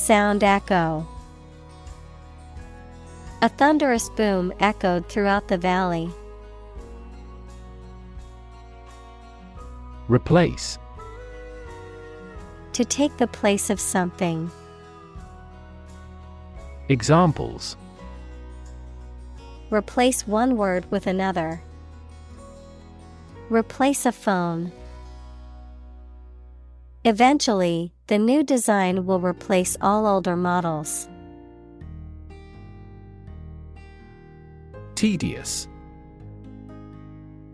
Sound echo. A thunderous boom echoed throughout the valley. Replace. To take the place of something. Examples. Replace one word with another. Replace a phone. Eventually, the new design will replace all older models. Tedious.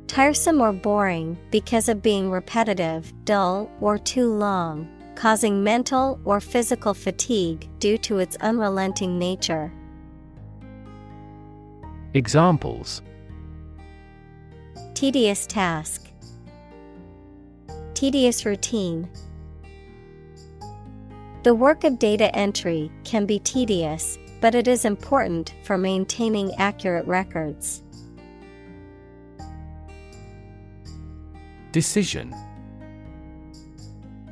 Tiresome or boring because of being repetitive, dull, or too long, causing mental or physical fatigue due to its unrelenting nature. Examples. Tedious task. Tedious routine. The work of data entry can be tedious, but it is important for maintaining accurate records. Decision.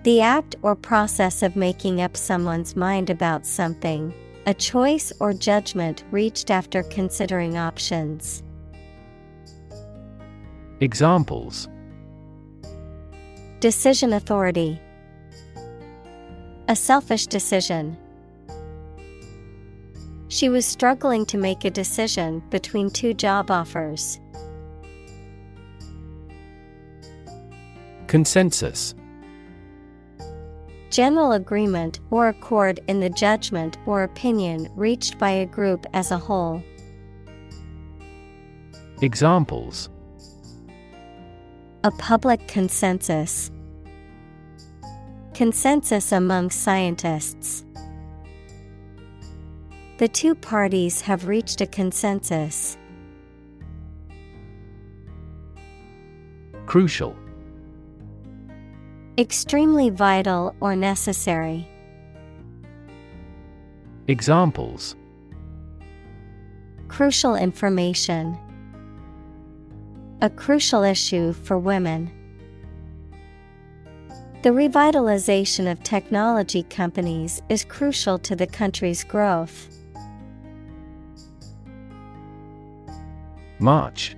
The act or process of making up someone's mind about something, a choice or judgment reached after considering options. Examples. Decision authority. A selfish decision. She was struggling to make a decision between two job offers. Consensus. General agreement or accord in the judgment or opinion reached by a group as a whole. Examples. A public consensus. Consensus among scientists. The two parties have reached a consensus. Crucial. Extremely vital or necessary. Examples. Crucial information. A crucial issue for women. The revitalization of technology companies is crucial to the country's growth. March.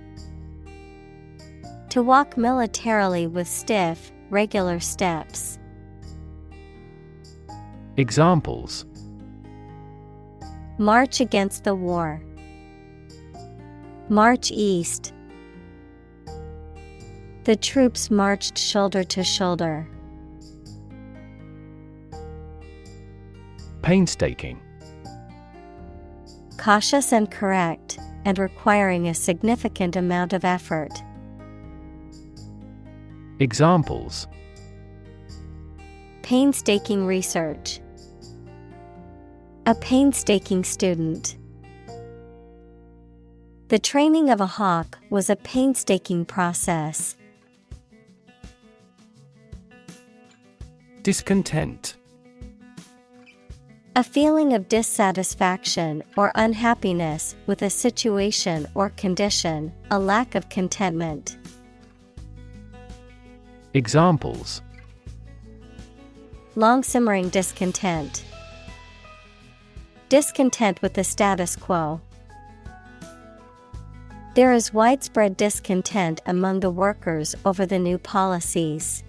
To walk militarily with stiff, regular steps. Examples. March against the war. March east. The troops marched shoulder to shoulder. Painstaking. Cautious and correct, and requiring a significant amount of effort. Examples. Painstaking research. A painstaking student. The training of a hawk was a painstaking process. Discontent. A feeling of dissatisfaction or unhappiness with a situation or condition, a lack of contentment. Examples. Long-simmering discontent. Discontent with the status quo. There is widespread discontent among the workers over the new policies.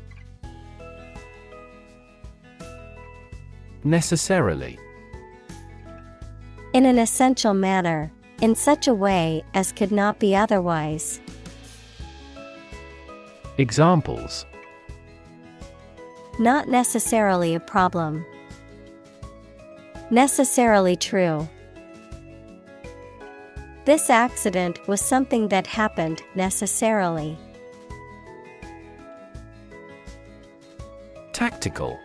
Necessarily. In an essential manner, in such a way as could not be otherwise. Examples. Not necessarily a problem. Necessarily true. This accident was something that happened necessarily. Tactical.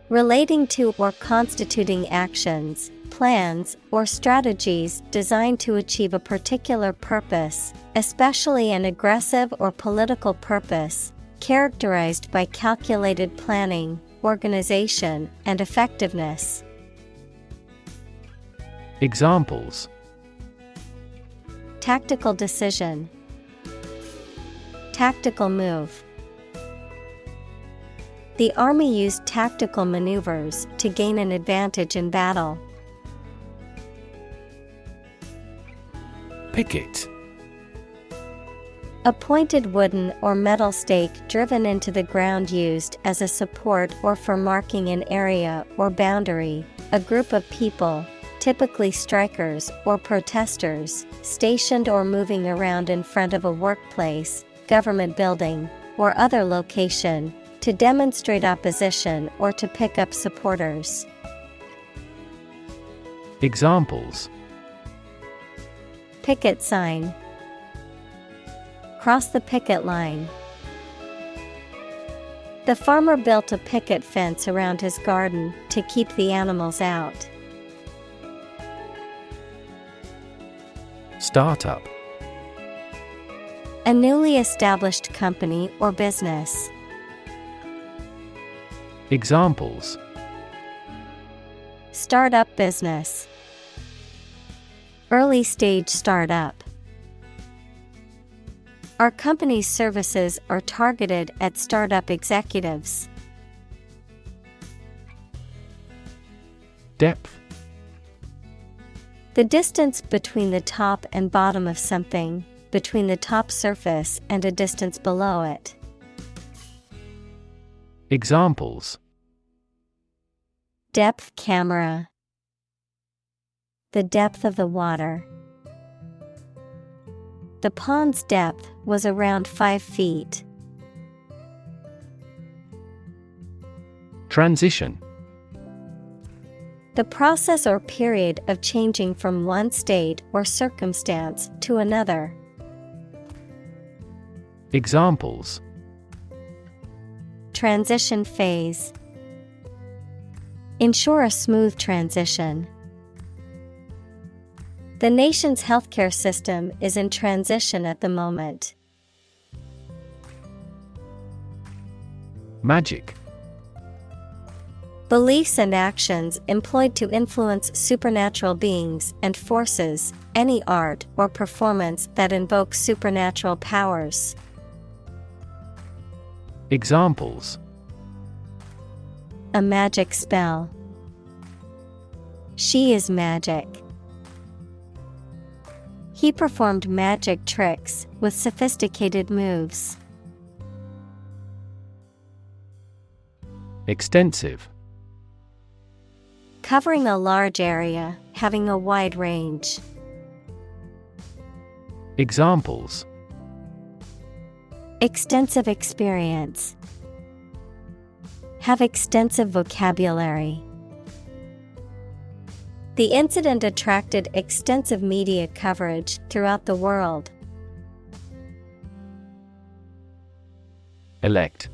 Relating to or constituting actions, plans, or strategies designed to achieve a particular purpose, especially an aggressive or political purpose, characterized by calculated planning, organization, and effectiveness. Examples. Tactical decision. The army used tactical maneuvers to gain an advantage in battle. Picket. A pointed wooden or metal stake driven into the ground used as a support or for marking an area or boundary, a group of people, typically strikers or protesters, stationed or moving around in front of a workplace, government building, or other location, to demonstrate opposition or to pick up supporters. Examples: Picket sign. Cross the picket line. The farmer built a picket fence around his garden to keep the animals out. Startup. A newly established company or business. Examples: Startup business. Early stage startup. Our company's services are targeted at startup executives. Depth. The distance between the top and bottom of something, between the top surface and a distance below it. Examples: Depth camera. The depth of the water. The pond's depth was around 5 feet. Transition. The process or period of changing from one state or circumstance to another. Examples: Transition phase. Ensure a smooth transition. The nation's healthcare system is in transition at the moment. Magic. Beliefs and actions employed to influence supernatural beings and forces, any art or performance that invokes supernatural powers. Examples: A magic spell. She is magic. He performed magic tricks with sophisticated moves. Extensive. Covering a large area, having a wide range. Examples: Extensive experience. Have extensive vocabulary. The incident attracted extensive media coverage throughout the world. Elect.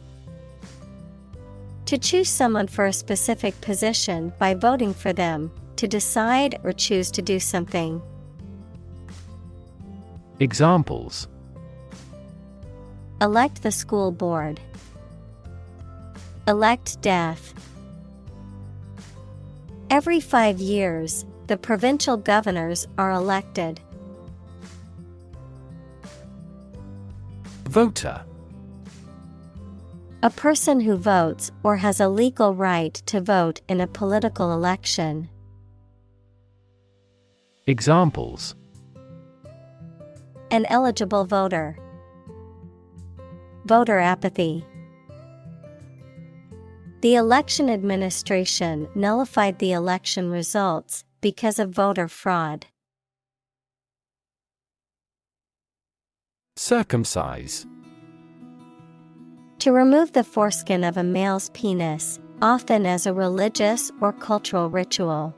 To choose someone for a specific position by voting for them, to decide or choose to do something. Examples: Elect the school board. Elect death. Every 5 years, the provincial governors are elected. Voter. A person who votes or has a legal right to vote in a political election. Examples: An eligible voter. Voter apathy. The election administration nullified the election results because of voter fraud. Circumcise. To remove the foreskin of a male's penis, often as a religious or cultural ritual.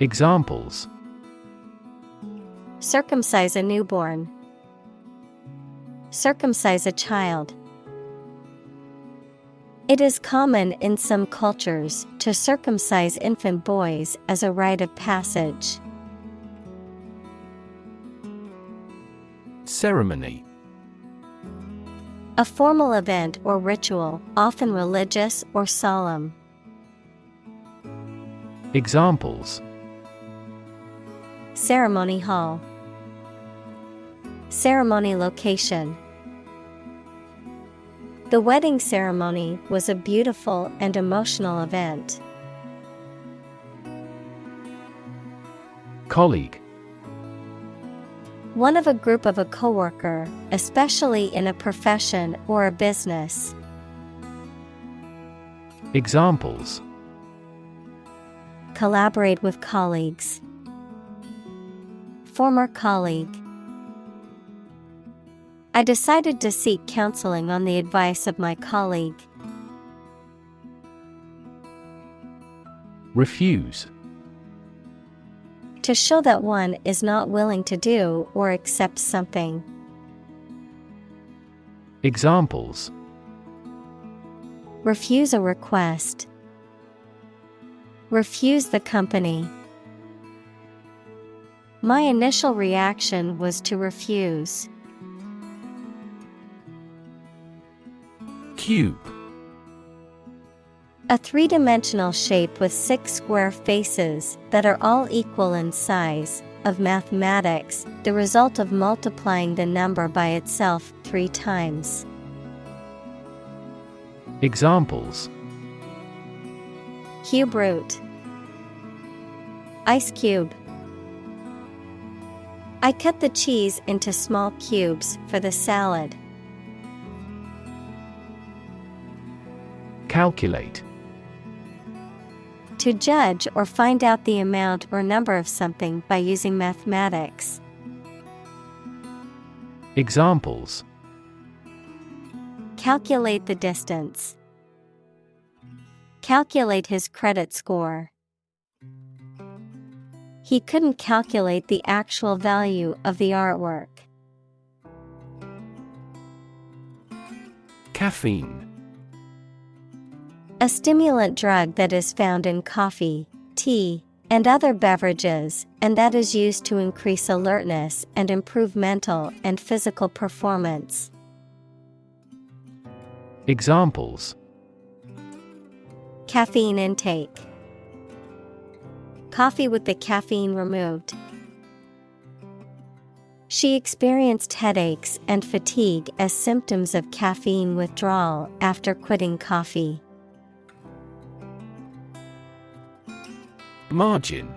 Examples: Circumcise a newborn. Circumcise a child. It is common in some cultures to circumcise infant boys as a rite of passage. Ceremony. A formal event or ritual, often religious or solemn. Examples: Ceremony hall. Ceremony location. The wedding ceremony was a beautiful and emotional event. Colleague. One of a group of a coworker, especially in a profession or a business. Examples: Collaborate with colleagues. Former colleague. I decided to seek counseling on the advice of my colleague. Refuse. To show that one is not willing to do or accept something. Examples: Refuse a request. Refuse the company. My initial reaction was to refuse. Cube. A three-dimensional shape with 6 square faces that are all equal in size, of mathematics, the result of multiplying the number by itself 3 times. Examples: Cube root. Ice cube. I cut the cheese into small cubes for the salad. Calculate. To judge or find out the amount or number of something by using mathematics. Examples: Calculate the distance. Calculate his credit score. He couldn't calculate the actual value of the artwork. Caffeine. A stimulant drug that is found in coffee, tea, and other beverages, and that is used to increase alertness and improve mental and physical performance. Examples: Caffeine intake. Coffee with the caffeine removed. She experienced headaches and fatigue as symptoms of caffeine withdrawal after quitting coffee. Margin.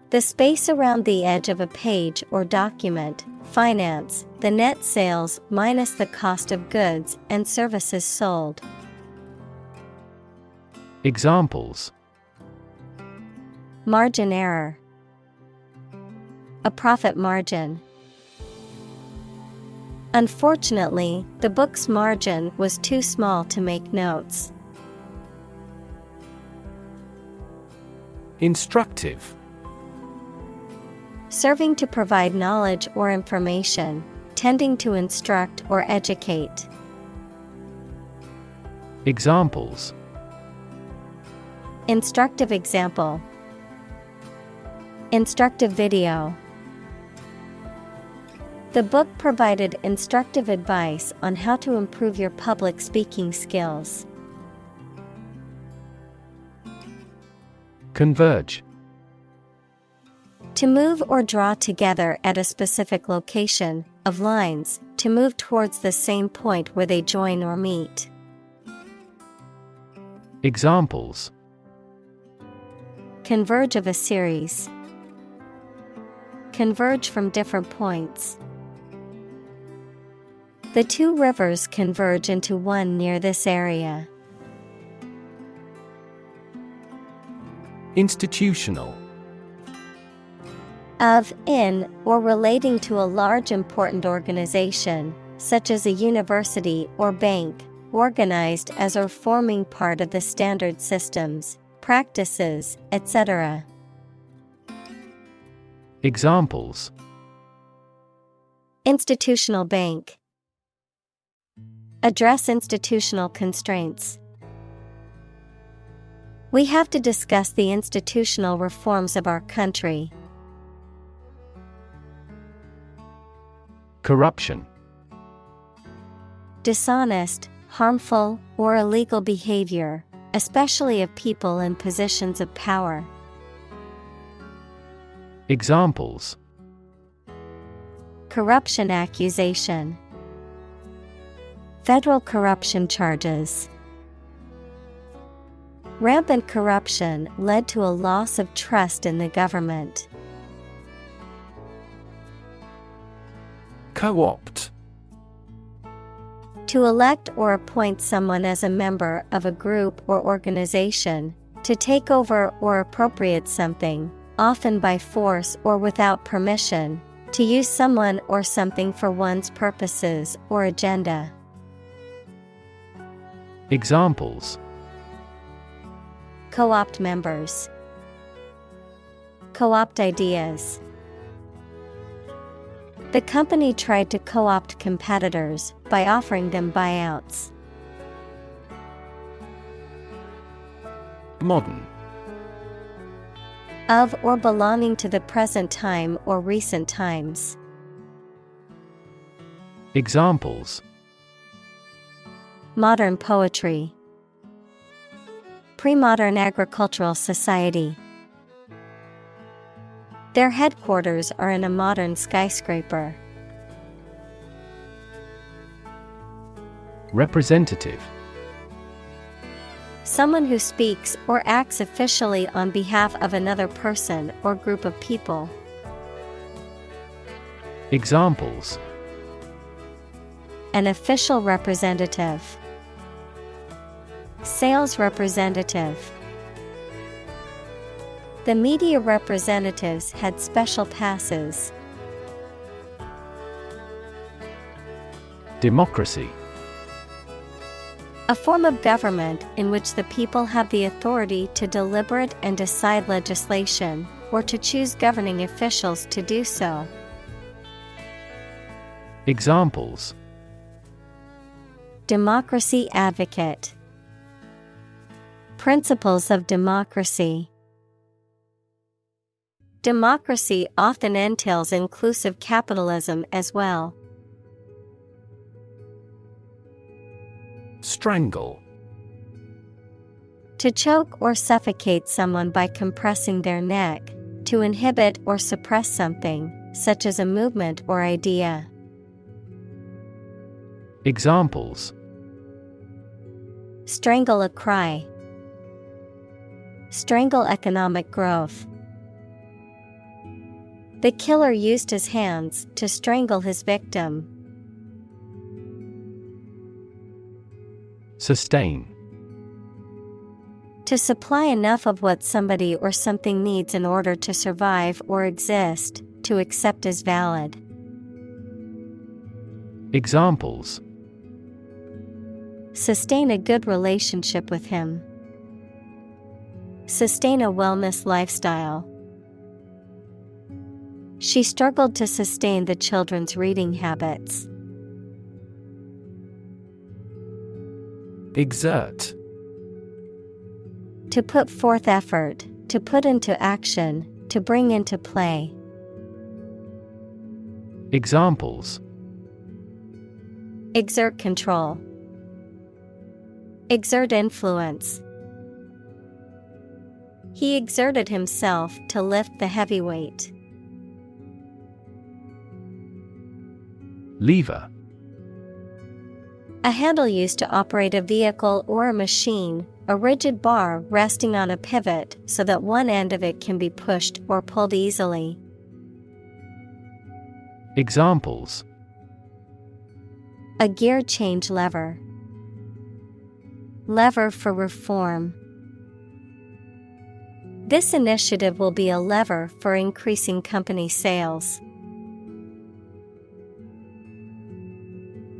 The space around the edge of a page or document. Finance, the net sales minus the cost of goods and services sold. Examples: Margin error. A profit margin. Unfortunately, the book's margin was too small to make notes. Instructive. Serving to provide knowledge or information, tending to instruct or educate. Examples: Instructive example. Instructive video. The book provided instructive advice on how to improve your public speaking skills. Converge. To move or draw together at a specific location, of lines, to move towards the same point where they join or meet. Examples: Converge of a series. Converge from different points. The 2 rivers converge into one near this area. Institutional. Of, in, or relating to a large important organization, such as a university or bank, organized as or forming part of the standard systems, practices, etc. Examples: Institutional bank. Address institutional constraints. We have to discuss the institutional reforms of our country. Corruption. Dishonest, harmful, or illegal behavior, especially of people in positions of power. Examples: Corruption accusation. Federal corruption charges. Rampant corruption led to a loss of trust in the government. Co-opt. To elect or appoint someone as a member of a group or organization, to take over or appropriate something, often by force or without permission, to use someone or something for one's purposes or agenda. Examples: Co-opt members. Co-opt ideas. The company tried to co-opt competitors by offering them buyouts. Modern. Of or belonging to the present time or recent times. Examples: Modern poetry. Pre-modern agricultural society. Their headquarters are in a modern skyscraper. Representative. Someone who speaks or acts officially on behalf of another person or group of people. Examples: An official representative. Sales representative. The media representatives had special passes. Democracy. A form of government in which the people have the authority to deliberate and decide legislation, or to choose governing officials to do so. Examples: Democracy advocate. Principles of democracy. Democracy often entails inclusive capitalism as well. Strangle. To choke or suffocate someone by compressing their neck, to inhibit or suppress something, such as a movement or idea. Examples: Strangle a cry. Strangle economic growth. The killer used his hands to strangle his victim. Sustain. To supply enough of what somebody or something needs in order to survive or exist, to accept as valid. Examples: Sustain a good relationship with him. Sustain a wellness lifestyle. She struggled to sustain the children's reading habits. Exert. To put forth effort, to put into action, to bring into play. Examples: Exert control. Exert influence. He exerted himself to lift the heavy weight. Lever. A handle used to operate a vehicle or a machine, a rigid bar resting on a pivot so that one end of it can be pushed or pulled easily. Examples: A gear change lever. Lever for reform. This initiative will be a lever for increasing company sales.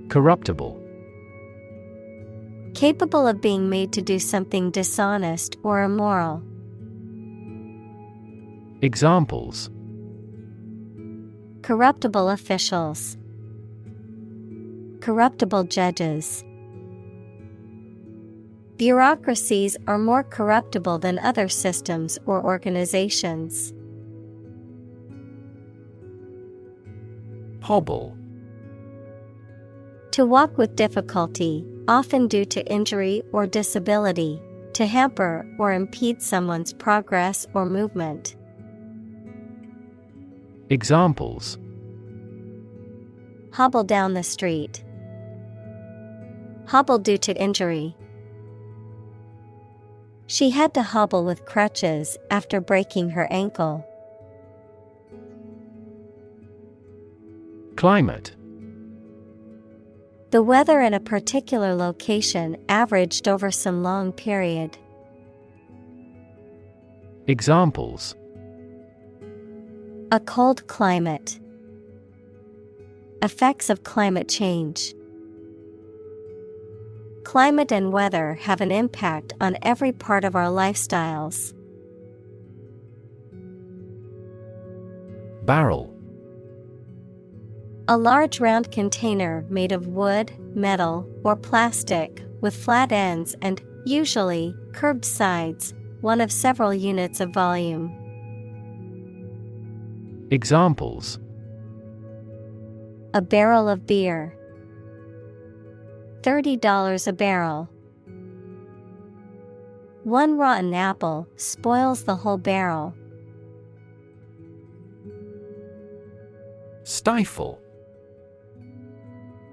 Corruptible. Capable of being made to do something dishonest or immoral. Examples: Corruptible officials. Corruptible judges. Bureaucracies are more corruptible than other systems or organizations. Hobble. To walk with difficulty, often due to injury or disability, to hamper or impede someone's progress or movement. Examples: Hobble down the street. Hobble due to injury. She had to hobble with crutches after breaking her ankle. Climate. The weather in a particular location averaged over some long period. Examples: A cold climate. Effects of climate change. Climate and weather have an impact on every part of our lifestyles. Barrel. A large round container made of wood, metal, or plastic, with flat ends and, usually, curved sides, one of several units of volume. Examples: A barrel of beer. $30 a barrel. One rotten apple spoils the whole barrel. Stifle.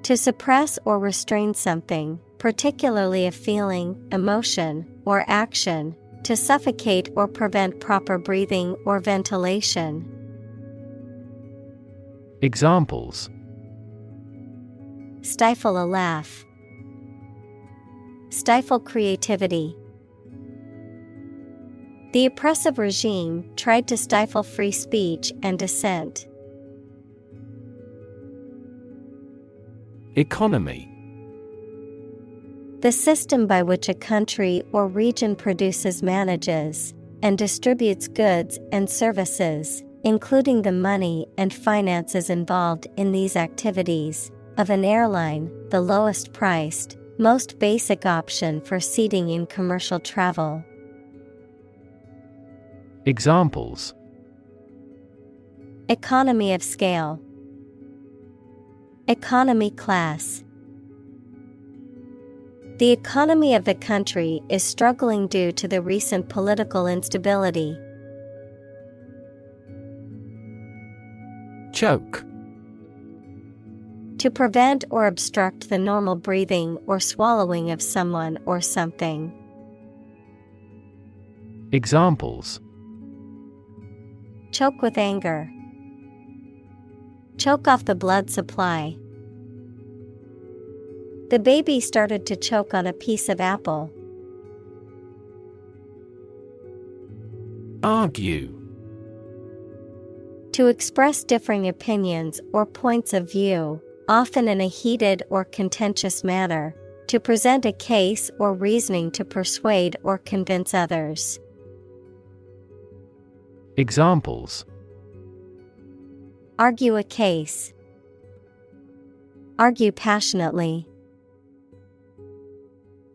To suppress or restrain something, particularly a feeling, emotion, or action, to suffocate or prevent proper breathing or ventilation. Examples: Stifle a laugh. Stifle creativity. The oppressive regime tried to stifle free speech and dissent. Economy. The system by which a country or region produces, manages, and distributes goods and services, including the money and finances involved in these activities, of an airline, the lowest priced, most basic option for seating in commercial travel. Examples: Economy of scale. Economy class. The economy of the country is struggling due to the recent political instability. Choke. To prevent or obstruct the normal breathing or swallowing of someone or something. Examples: Choke with anger. Choke off the blood supply. The baby started to choke on a piece of apple. Argue. To express differing opinions or points of view, often in a heated or contentious manner, to present a case or reasoning to persuade or convince others. Examples: Argue a case. Argue passionately.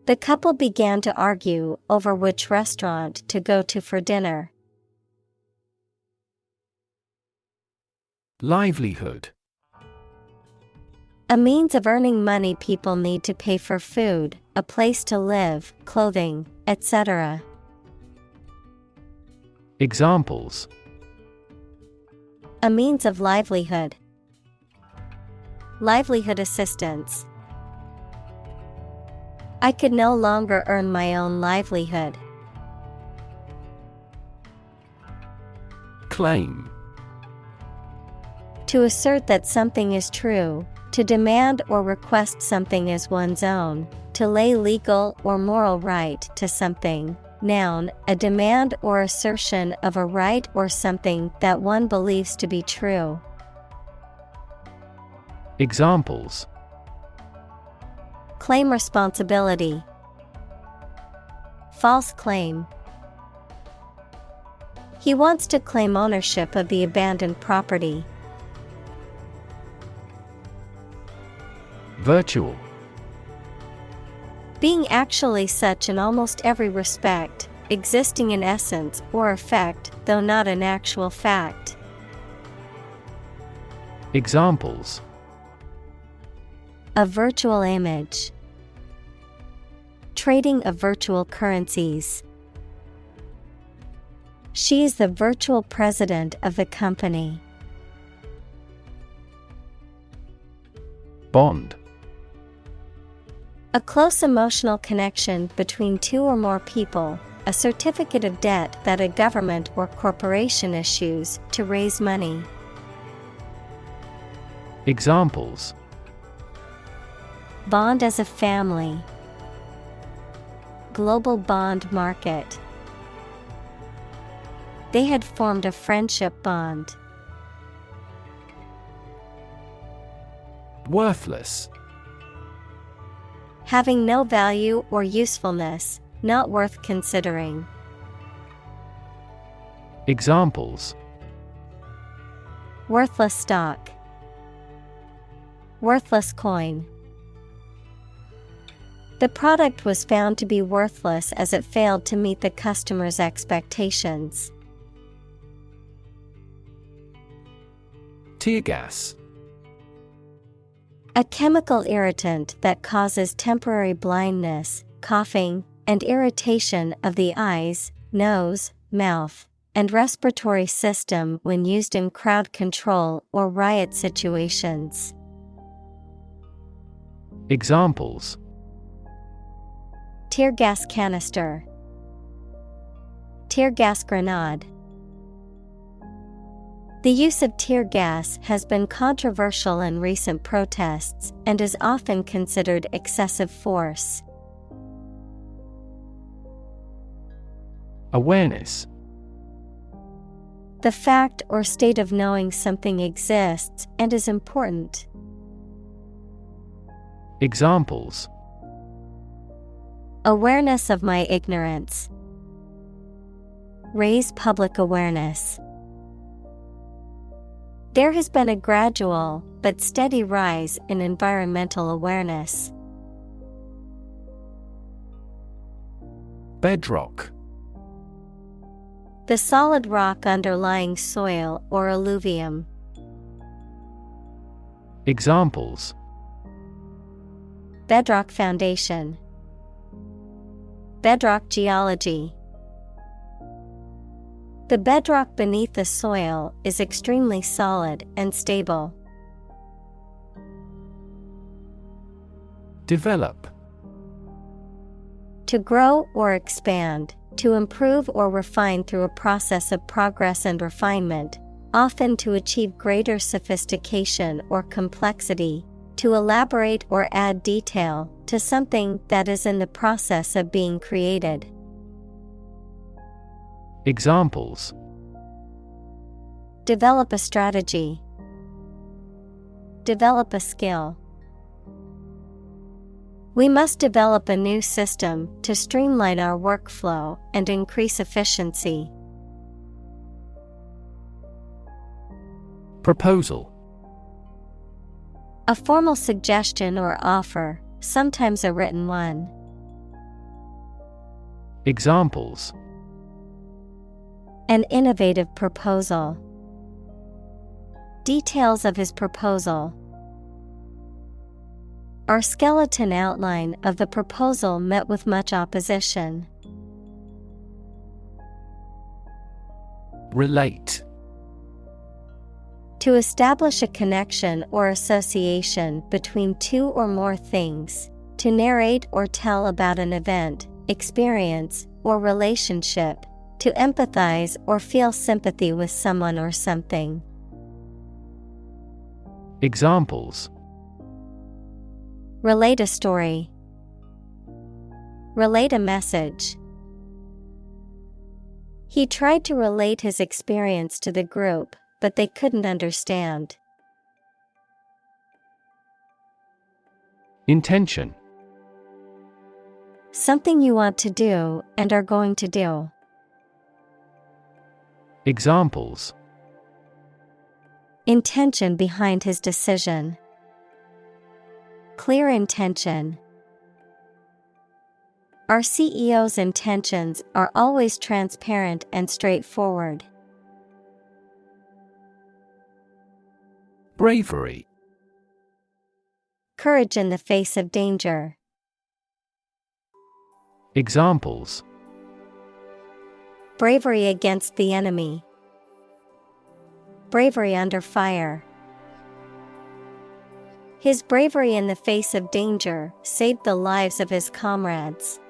The couple began to argue over which restaurant to go to for dinner. Livelihood. A means of earning money people need to pay for food, a place to live, clothing, etc. Examples: A means of livelihood. Livelihood assistance. I could no longer earn my own livelihood. Claim. To assert that something is true, to demand or request something as one's own, to lay legal or moral right to something. Noun, a demand or assertion of a right or something that one believes to be true. Examples: Claim responsibility. False claim. He wants to claim ownership of the abandoned property. Virtual. Being actually such in almost every respect, existing in essence or effect, though not an actual fact. Examples: A virtual image. Trading of virtual currencies. She is the virtual president of the company. Bond. A close emotional connection between two or more people, a certificate of debt that a government or corporation issues to raise money. Examples: Bond as a family. Global bond market. They had formed a friendship bond. Worthless. Having no value or usefulness, not worth considering. Examples: Worthless stock. Worthless coin. The product was found to be worthless as it failed to meet the customer's expectations. Tear gas. A chemical irritant that causes temporary blindness, coughing, and irritation of the eyes, nose, mouth, and respiratory system when used in crowd control or riot situations. Examples: Tear gas canister. Tear gas grenade. The use of tear gas has been controversial in recent protests and is often considered excessive force. Awareness. The fact or state of knowing something exists and is important. Examples: Awareness of my ignorance. Raise public awareness. There has been a gradual but steady rise in environmental awareness. Bedrock. The solid rock underlying soil or alluvium. Examples: Bedrock foundation. Bedrock geology. The bedrock beneath the soil is extremely solid and stable. Develop. To grow or expand, to improve or refine through a process of progress and refinement, often to achieve greater sophistication or complexity, to elaborate or add detail to something that is in the process of being created. Examples: Develop a strategy. Develop a skill. We must develop a new system to streamline our workflow and increase efficiency. Proposal. A formal suggestion or offer, sometimes a written one. Examples: An innovative proposal. Details of his proposal. Our skeleton outline of the proposal met with much opposition. Relate. To establish a connection or association between two or more things, to narrate or tell about an event, experience, or relationship, to empathize or feel sympathy with someone or something. Examples: Relate a story. Relate a message. He tried to relate his experience to the group, but they couldn't understand. Intention. Something you want to do and are going to do. Examples: Intention behind his decision. Clear intention. Our CEO's intentions are always transparent and straightforward. Bravery. Courage in the face of danger. Examples: Bravery against the enemy. Bravery under fire. His bravery in the face of danger saved the lives of his comrades.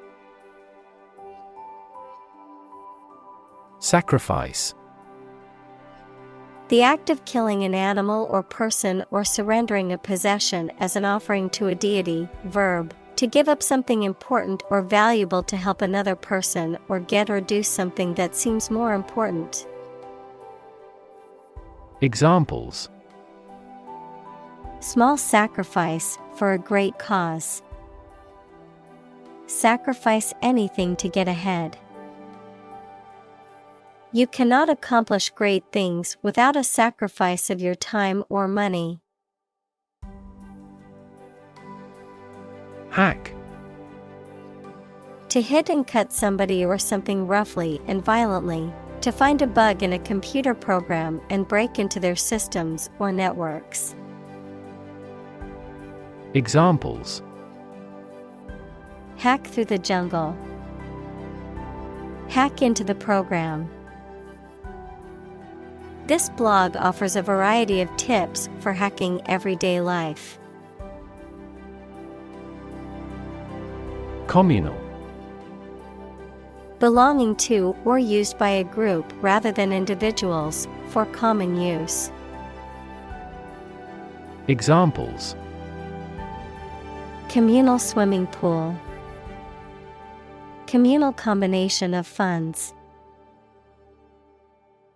Sacrifice. The act of killing an animal or person or surrendering a possession as an offering to a deity. Verb, to give up something important or valuable to help another person or get or do something that seems more important. Examples: Small sacrifice for a great cause. Sacrifice anything to get ahead. You cannot accomplish great things without a sacrifice of your time or money. Hack. To hit and cut somebody or something roughly and violently. To find a bug in a computer program and break into their systems or networks. Examples: Hack through the jungle. Hack into the program. This blog offers a variety of tips for hacking everyday life. Communal. Belonging to or used by a group rather than individuals, for common use. Examples: Communal swimming pool. Communal combination of funds.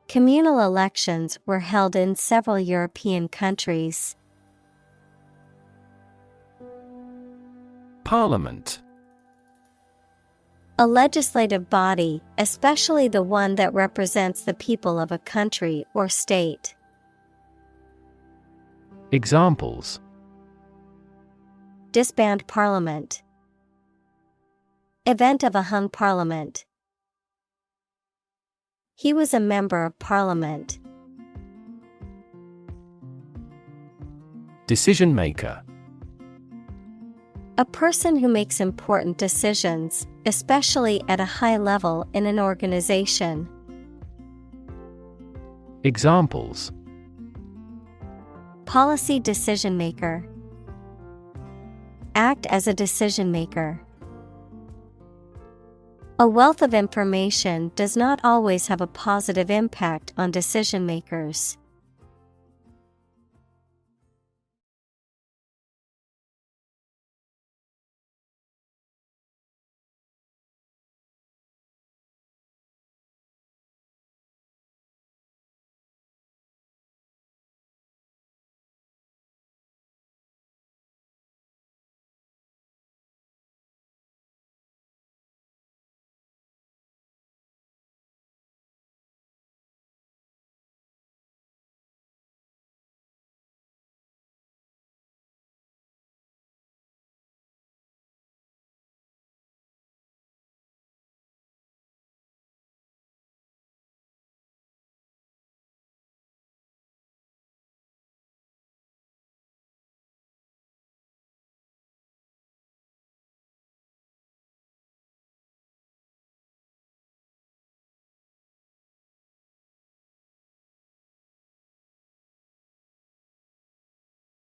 Communal elections were held in several European countries. Parliament. A legislative body, especially the one that represents the people of a country or state. Examples: Disband parliament. Event of a hung parliament. He was a member of parliament. Decision maker. A person who makes important decisions, especially at a high level in an organization. Examples: Policy decision maker. Act as a decision maker. A wealth of information does not always have a positive impact on decision makers.